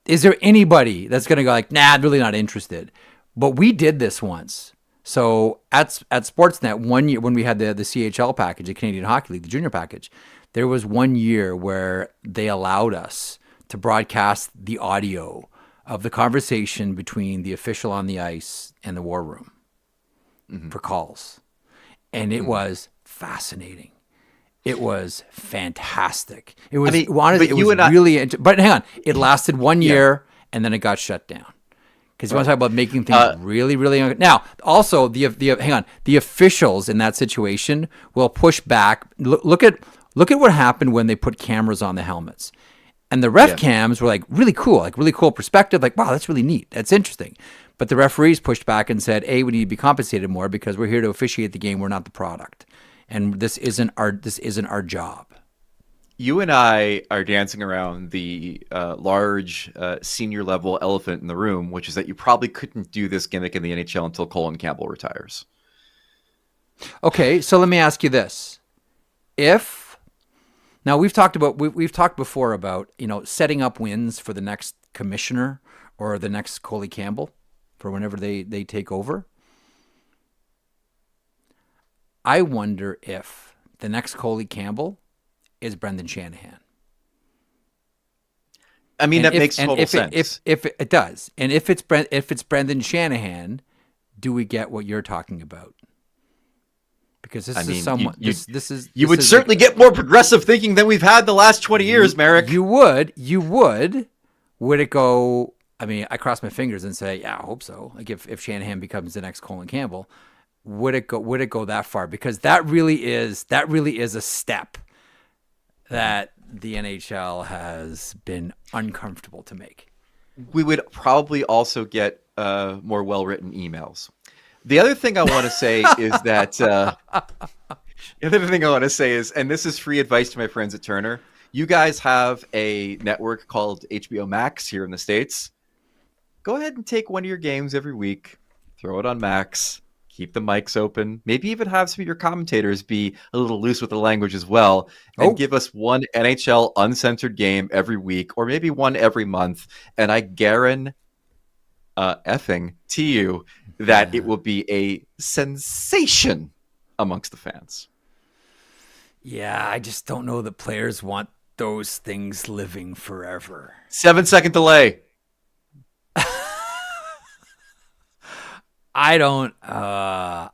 Is there anybody that's going to go like, nah, I'm really not interested? But we did this once. So at Sportsnet 1 year when we had the CHL package, the Canadian Hockey League, the junior package, there was 1 year where they allowed us to broadcast the audio of the conversation between the official on the ice and the war room for calls. And it was fascinating. It was fantastic. It was, but hang on, it lasted 1 year and then it got shut down. Because you want to talk about making things really, really. Now, also the officials in that situation will push back. Look at what happened when they put cameras on the helmets, and the ref cams were like really cool perspective. Like, wow, that's really neat. That's interesting. But the referees pushed back and said, "A, we need to be compensated more because we're here to officiate the game. We're not the product, and this isn't our job." You and I are dancing around the large senior level elephant in the room, which is that you probably couldn't do this gimmick in the NHL until Colin Campbell retires. Okay, so let me ask you this: now we've talked before about setting up wins for the next commissioner or the next Coley Campbell for whenever they take over. I wonder if the next Coley Campbell is Brendan Shanahan. I mean, that makes total sense. If it does, and if it's Brendan Shanahan, do we get what you're talking about? Because you would certainly get more progressive thinking than we've had the last 20 years, Marek. You would. Would it go? I mean, I cross my fingers and say, yeah, I hope so. Like if Shanahan becomes the next Colin Campbell, would it go that far? Because that really is a step that the NHL has been uncomfortable to make. We would probably also get more well-written emails. The other thing I want to say is that and this is free advice to my friends at Turner. You guys have a network called HBO Max here in the States. Go ahead and take one of your games every week, throw it on Max. Keep the mics open. Maybe even have some of your commentators be a little loose with the language as well. And give us one NHL uncensored game every week, or maybe one every month. And I guarantee effing to you that it will be a sensation amongst the fans. Yeah, I just don't know that players want those things living forever. 7-second delay. I don't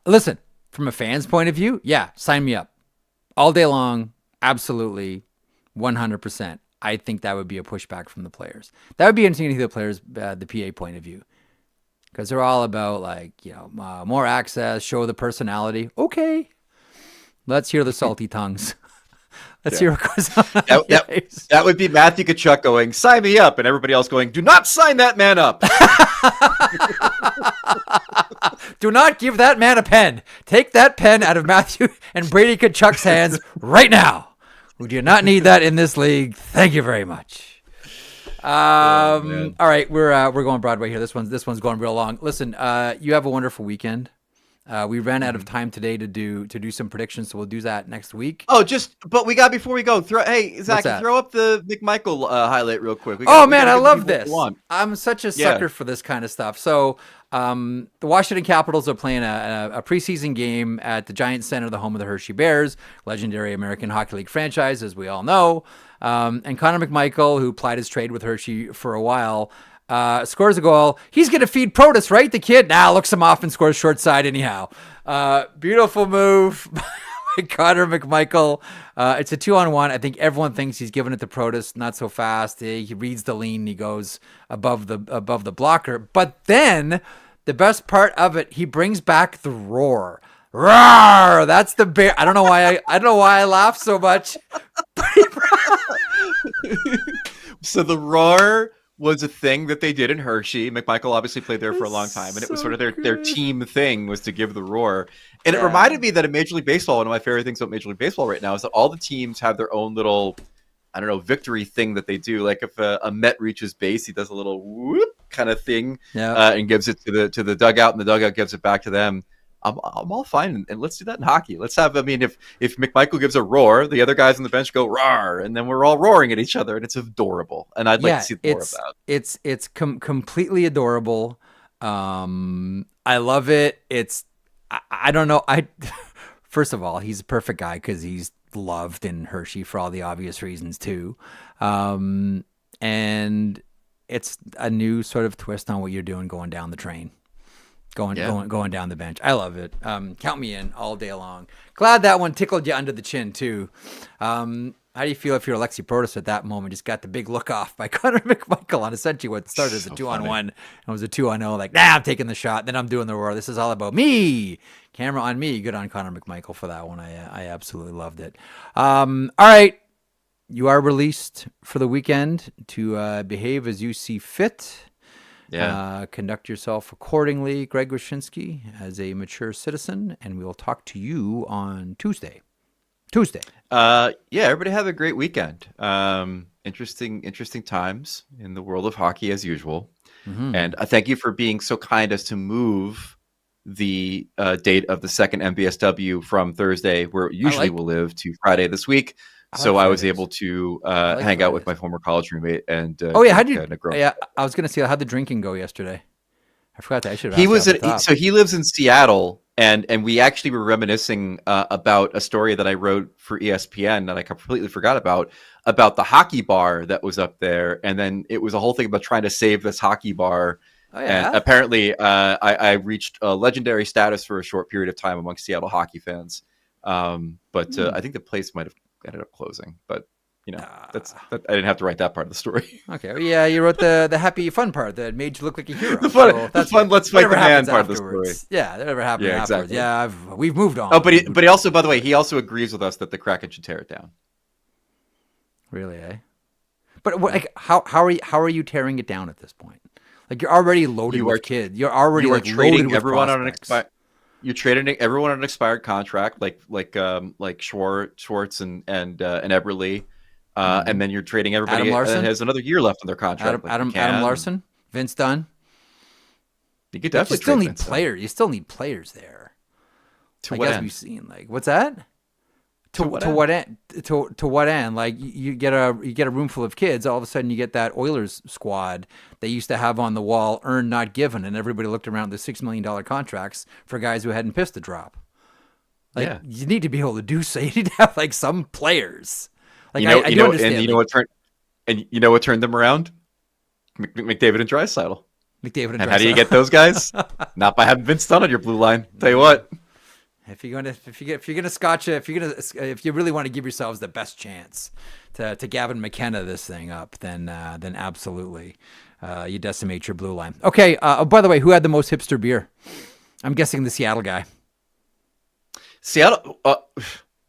listen from a fan's point of view. Yeah, sign me up all day long. Absolutely. 100%. I think that would be a pushback from the players. That would be interesting to hear the players, the PA point of view, because they're all about more access, show the personality. Okay. Let's hear the salty tongues. Let's hear what goes on. That would be Matthew Tkachuk going, sign me up, and everybody else going, do not sign that man up. Do not give that man a pen. Take that pen out of Matthew and Brady Tkachuk's hands right now. We do not need that in this league. Thank you very much. All right, we're going Broadway here. This one's going real long. Listen, you have a wonderful weekend. We ran out of time today to do some predictions, so we'll do that next week. But before we go, Zach, throw up the McMichael highlight real quick. I love this. I'm such a sucker for this kind of stuff. So the Washington Capitals are playing a preseason game at the Giants Center, the home of the Hershey Bears, legendary American Hockey League franchise, as we all know. And Connor McMichael, who plied his trade with Hershey for a while, scores a goal. He's going to feed Protus, right? The kid looks him off and scores short side anyhow. Beautiful move by Connor McMichael. It's a 2-on-1. I think everyone thinks he's giving it to Protus. Not so fast. He reads the lean. He goes above the blocker. But then the best part of it, he brings back the roar. Roar! That's the bear. I don't know why I laugh so much. So the roar was a thing that they did in Hershey. McMichael obviously played there for a long time, and it was sort of their team thing was to give the roar. And it reminded me that in Major League Baseball, one of my favorite things about Major League Baseball right now is that all the teams have their own little I don't know, victory thing that they do. Like if a Met reaches base, he does a little whoop kind of thing, and gives it to the dugout, and the dugout gives it back to them. I'm all fine, and let's do that in hockey. Let's have, I mean, if McMichael gives a roar, the other guys on the bench go roar, and then we're all roaring at each other, and it's adorable. And I'd like to see more of that. It's completely adorable. I love it. I don't know. First of all, he's a perfect guy because he's loved in Hershey for all the obvious reasons too. And it's a new sort of twist on what you're doing going down the train. Going down the bench. I love it. Count me in all day long. Glad that one tickled you under the chin too. How do you feel if you're Alexi Protas at that moment? Just got the big look off by Connor McMichael on essentially what started as a 2-on-1 and was a 2-on-0. Like, I'm taking the shot. Then I'm doing the roar. This is all about me. Camera on me. Good on Connor McMichael for that one. I absolutely loved it. All right. You are released for the weekend to behave as you see fit. Yeah. Conduct yourself accordingly, Greg Wyshynski, as a mature citizen, and we will talk to you on Tuesday. Everybody have a great weekend. Interesting times in the world of hockey as usual. Mm-hmm. And I thank you for being so kind as to move the date of the second MvsW from Thursday, where it usually will live, to Friday this week. So I was able to hang out with my former college roommate and I was going to see how'd the drinking go yesterday. I forgot that. I should have so he lives in Seattle, and we actually were reminiscing about a story that I wrote for ESPN that I completely forgot about the hockey bar that was up there, and then it was a whole thing about trying to save this hockey bar. Oh, yeah? And apparently I reached a legendary status for a short period of time among Seattle hockey fans. I think the place might have ended up closing, but that I didn't have to write that part of the story. Okay, well, yeah, you wrote the happy fun part that made you look like a hero. the fun let's fight the man part of the story. Yeah, that never happened afterwards. Exactly. Yeah, we've moved on. Oh, but he also, by the way, he also agrees with us that the Kraken should tear it down. Really, eh? But how are you tearing it down at this point? Like, you're already loaded with kids. You're already trading everyone on an expired. You're trading everyone on an expired contract, like Schwartz and Eberle, and then you're trading everybody that has another year left on their contract. Adam Larson, Vince Dunn. You could definitely still need players. You still need players there. To what end? We've seen, like, what's that? To what end? To what end? Like, you get a room full of kids. All of a sudden, you get that Oilers squad they used to have on the wall, earned not given, and everybody looked around the $6 million contracts for guys who hadn't pissed a drop. Like, you need to be able to do so. You need to have like some players. Like, I do understand. And you know what turned them around? McDavid and Draisaitl. And how do you get those guys? Not by having Vince Dunn on your blue line. Tell you what. If you really want to give yourselves the best chance to Gavin McKenna this thing up, then absolutely, you decimate your blue line. Okay. By the way, who had the most hipster beer? I'm guessing the Seattle guy. Seattle.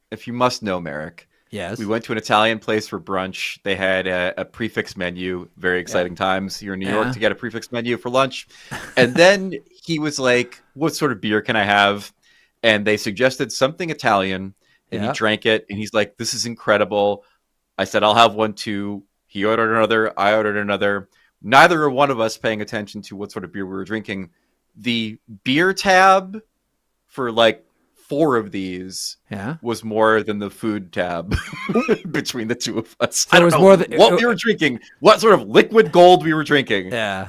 If you must know, Marek. Yes. We went to an Italian place for brunch. They had a prefix menu. Very exciting times here in New York to get a prefix menu for lunch. And then he was like, "What sort of beer can I have?" And they suggested something Italian, and he drank it, and he's like, "This is incredible." I said, "I'll have one too." He ordered another. I ordered another. Neither one of us paying attention to what sort of beer we were drinking. The beer tab for like 4 of these was more than the food tab between the two of us. So I don't know more than, what we were drinking, what sort of liquid gold we were drinking. Yeah.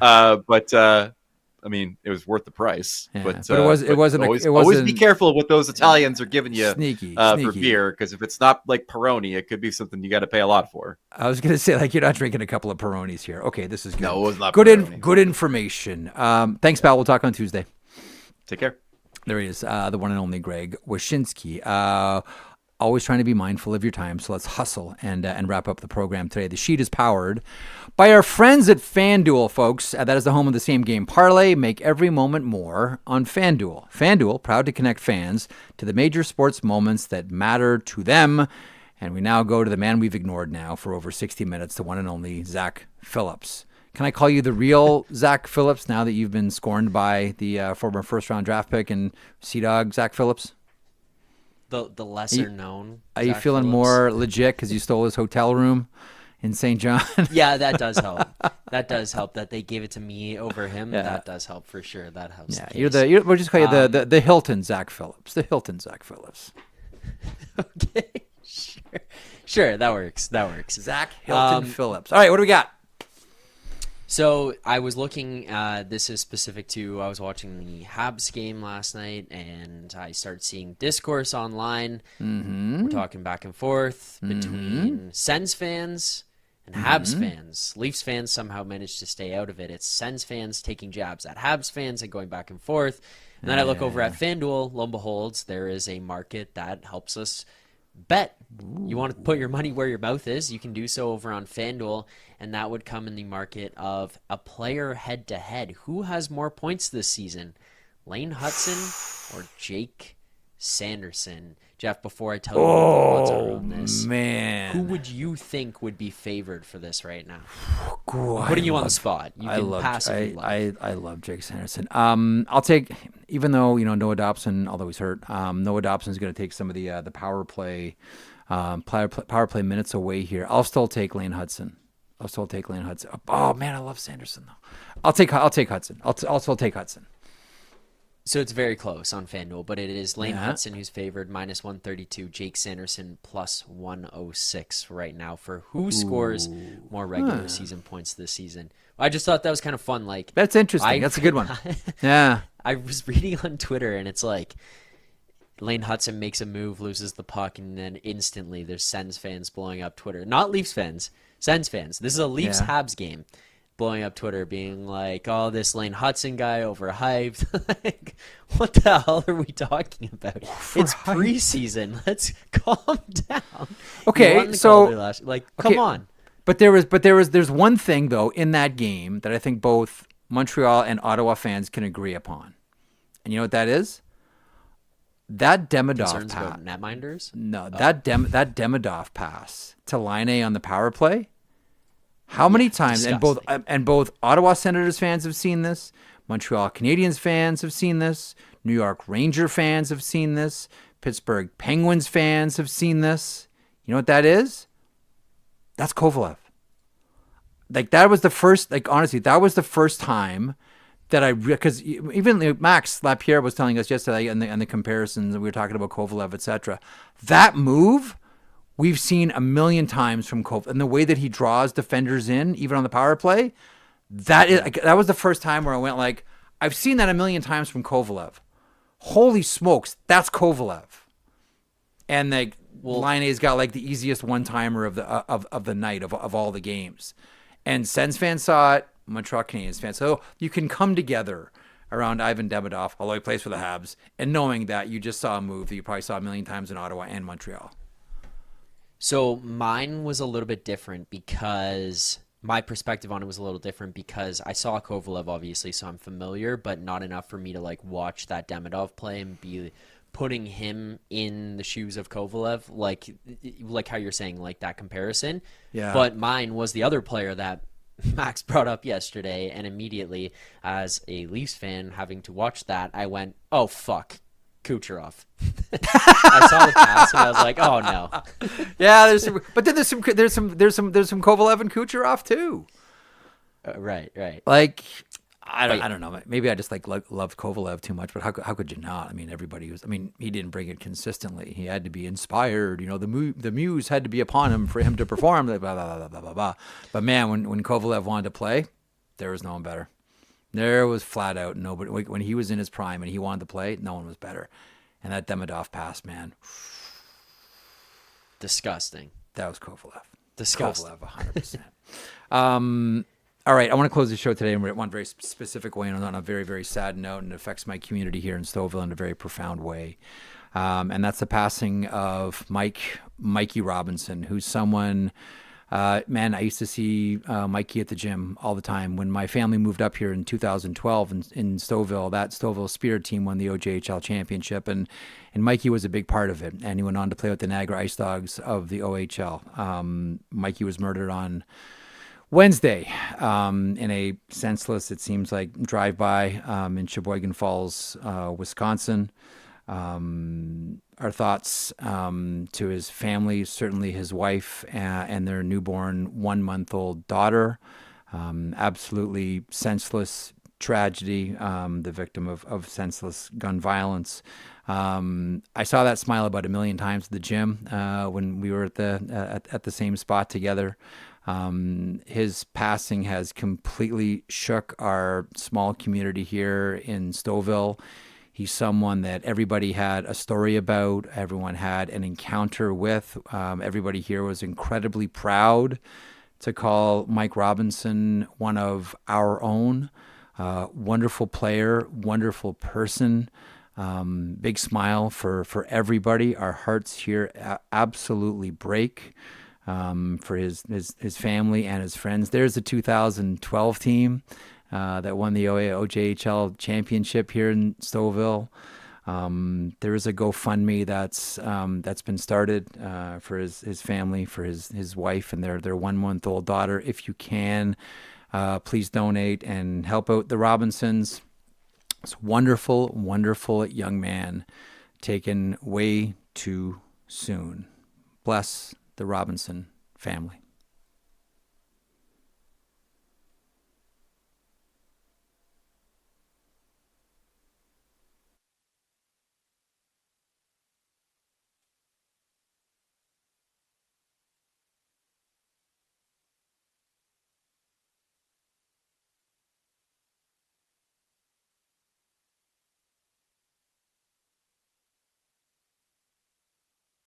I mean, it was worth the price, but it wasn't. Always be careful what those Italians are giving you sneaky. For beer, because if it's not like Peroni, it could be something you got to pay a lot for. I was gonna say, like, you're not drinking a couple of Peronis here. Okay, this is good. No, it was not good. Good information. Thanks, pal. We'll talk on Tuesday. Take care. There he is, the one and only Greg Wyshynski. Always trying to be mindful of your time, so let's hustle and wrap up the program today. The sheet is powered by our friends at FanDuel, folks. That is the home of the same game parlay. Make every moment more on FanDuel. FanDuel, proud to connect fans to the major sports moments that matter to them. And we now go to the man we've ignored now for over 60 minutes, the one and only Zach Phillips. Can I call you the real Zach Phillips now that you've been scorned by the former first-round draft pick and Sea Dog Zach Phillips? the lesser known. Are you Zach feeling Phillips. more legit because you stole his hotel room in St. John? Yeah, that does help. That does help that they gave it to me over him. Yeah. That does help for sure. That helps. Yeah, the we'll just call you the Hilton Zach Phillips. The Hilton Zach Phillips. Okay, sure, that works. Zach Hilton Phillips. All right, what do we got? So I was looking. This is specific to. I was watching the Habs game last night, and I started seeing discourse online. Mm-hmm. We're talking back and forth between Sens fans and Habs fans. Leafs fans somehow managed to stay out of it. It's Sens fans taking jabs at Habs fans and going back and forth. And then I look over at FanDuel. Lo and behold, there is a market that helps us bet. You want to put your money where your mouth is, you can do so over on FanDuel, and that would come in the market of a player head-to-head. Who has more points this season, Lane Hutson or Jake Sanderson? Jeff, before I tell you what the odds are on this, man, who would you think would be favored for this right now? I'm putting you on the spot. You can pass if you like. I love Jake Sanderson. I'll take, even though Noah Dobson, although he's hurt, Noah Dobson is going to take some of the power play minutes away here. I'll still take Lane Hudson. Oh man, I love Sanderson though. I'll take Hudson. I'll still take Hudson. So it's very close on FanDuel, but it is Lane Hudson who's favored -132, Jake Sanderson +106 right now for who scores more regular season points this season. I just thought that was kind of fun. Like, that's interesting. That's a good one. Yeah. I was reading on Twitter, and it's like Lane Hudson makes a move, loses the puck, and then instantly there's Sens fans blowing up Twitter. Not Leafs fans, Sens fans. This is a Leafs-Habs game. Blowing up Twitter, being like, "Oh, this Lane Hudson guy overhyped." Like, what the hell are we talking about? It's preseason. Let's calm down. Okay, so come on. But there's one thing though in that game that I think both Montreal and Ottawa fans can agree upon, and you know what that is? That Demidov pass. About netminders? No, that Demidov pass to Laine on the power play. How many times? Disgusting. And both Ottawa Senators fans have seen this. Montreal Canadiens fans have seen this. New York Ranger fans have seen this. Pittsburgh Penguins fans have seen this. You know what that is? That's Kovalev. Like, that was the first. Like, honestly, that was the first time that because even Max Lapierre was telling us yesterday in the comparisons, and we were talking about Kovalev, etc. That move we've seen a million times from Kovalev, and the way that he draws defenders in, even on the power play, that was the first time where I went like, I've seen that a million times from Kovalev. Holy smokes, that's Kovalev. And like, Laine's got like the easiest one-timer of the night of all the games. And Sens fans saw it, Montreal Canadiens fans. So you can come together around Ivan Demidov, although he plays for the Habs, and knowing that you just saw a move that you probably saw a million times in Ottawa and Montreal. So mine was a little bit different because my perspective on it was a little different because I saw Kovalev, obviously, so I'm familiar, but not enough for me to like watch that Demidov play and be putting him in the shoes of Kovalev, like how you're saying, like that comparison. Yeah. But mine was the other player that Max brought up yesterday, and immediately, as a Leafs fan, having to watch that, I went, "Oh fuck, Kucherov." I saw the pass and I was like, "Oh no." Yeah, but then there's some Kovalev and Kucherov too. Right. Like, I don't know. Maybe I just loved Kovalev too much, but how could you not? I mean, he didn't bring it consistently. He had to be inspired. The muse had to be upon him for him to perform. Blah, blah, blah, blah, blah, blah. But man, when Kovalev wanted to play, there was no one better. There was flat out nobody. When he was in his prime and he wanted to play, no one was better. And that Demidov pass, man. Disgusting. That was Kovalev. Disgusting. Kovalev, 100%. All right, I want to close the show today in one very specific way and on a very, very sad note, and it affects my community here in Stouffville in a very profound way. And that's the passing of Mikey Robinson, who's someone, man, I used to see Mikey at the gym all the time. When my family moved up here in 2012 in Stouffville, that Stouffville Spirit team won the OJHL championship, and Mikey was a big part of it. And he went on to play with the Niagara Ice Dogs of the OHL. Mikey was murdered on Wednesday in a senseless, it seems like, drive-by in Sheboygan Falls, Wisconsin. our thoughts to his family, certainly his wife and their newborn 1-month-old daughter. Absolutely senseless tragedy, the victim of senseless gun violence. I saw that smile about 1 million times at the gym when we were at the same spot together. His passing has completely shook our small community here in Stouffville. He's someone that everybody had a story about, everyone had an encounter with. Everybody here was incredibly proud to call Mike Robinson one of our own. Wonderful player, wonderful person. Big smile for everybody. Our hearts here absolutely break for his family and his friends. There's the 2012 team that won the OJHL championship here in Stouffville. There is a GoFundMe that's been started for his family, for his wife and their 1-month-old daughter. If you can, please donate and help out the Robinsons. This wonderful, wonderful young man taken way too soon. Bless the Robinson family.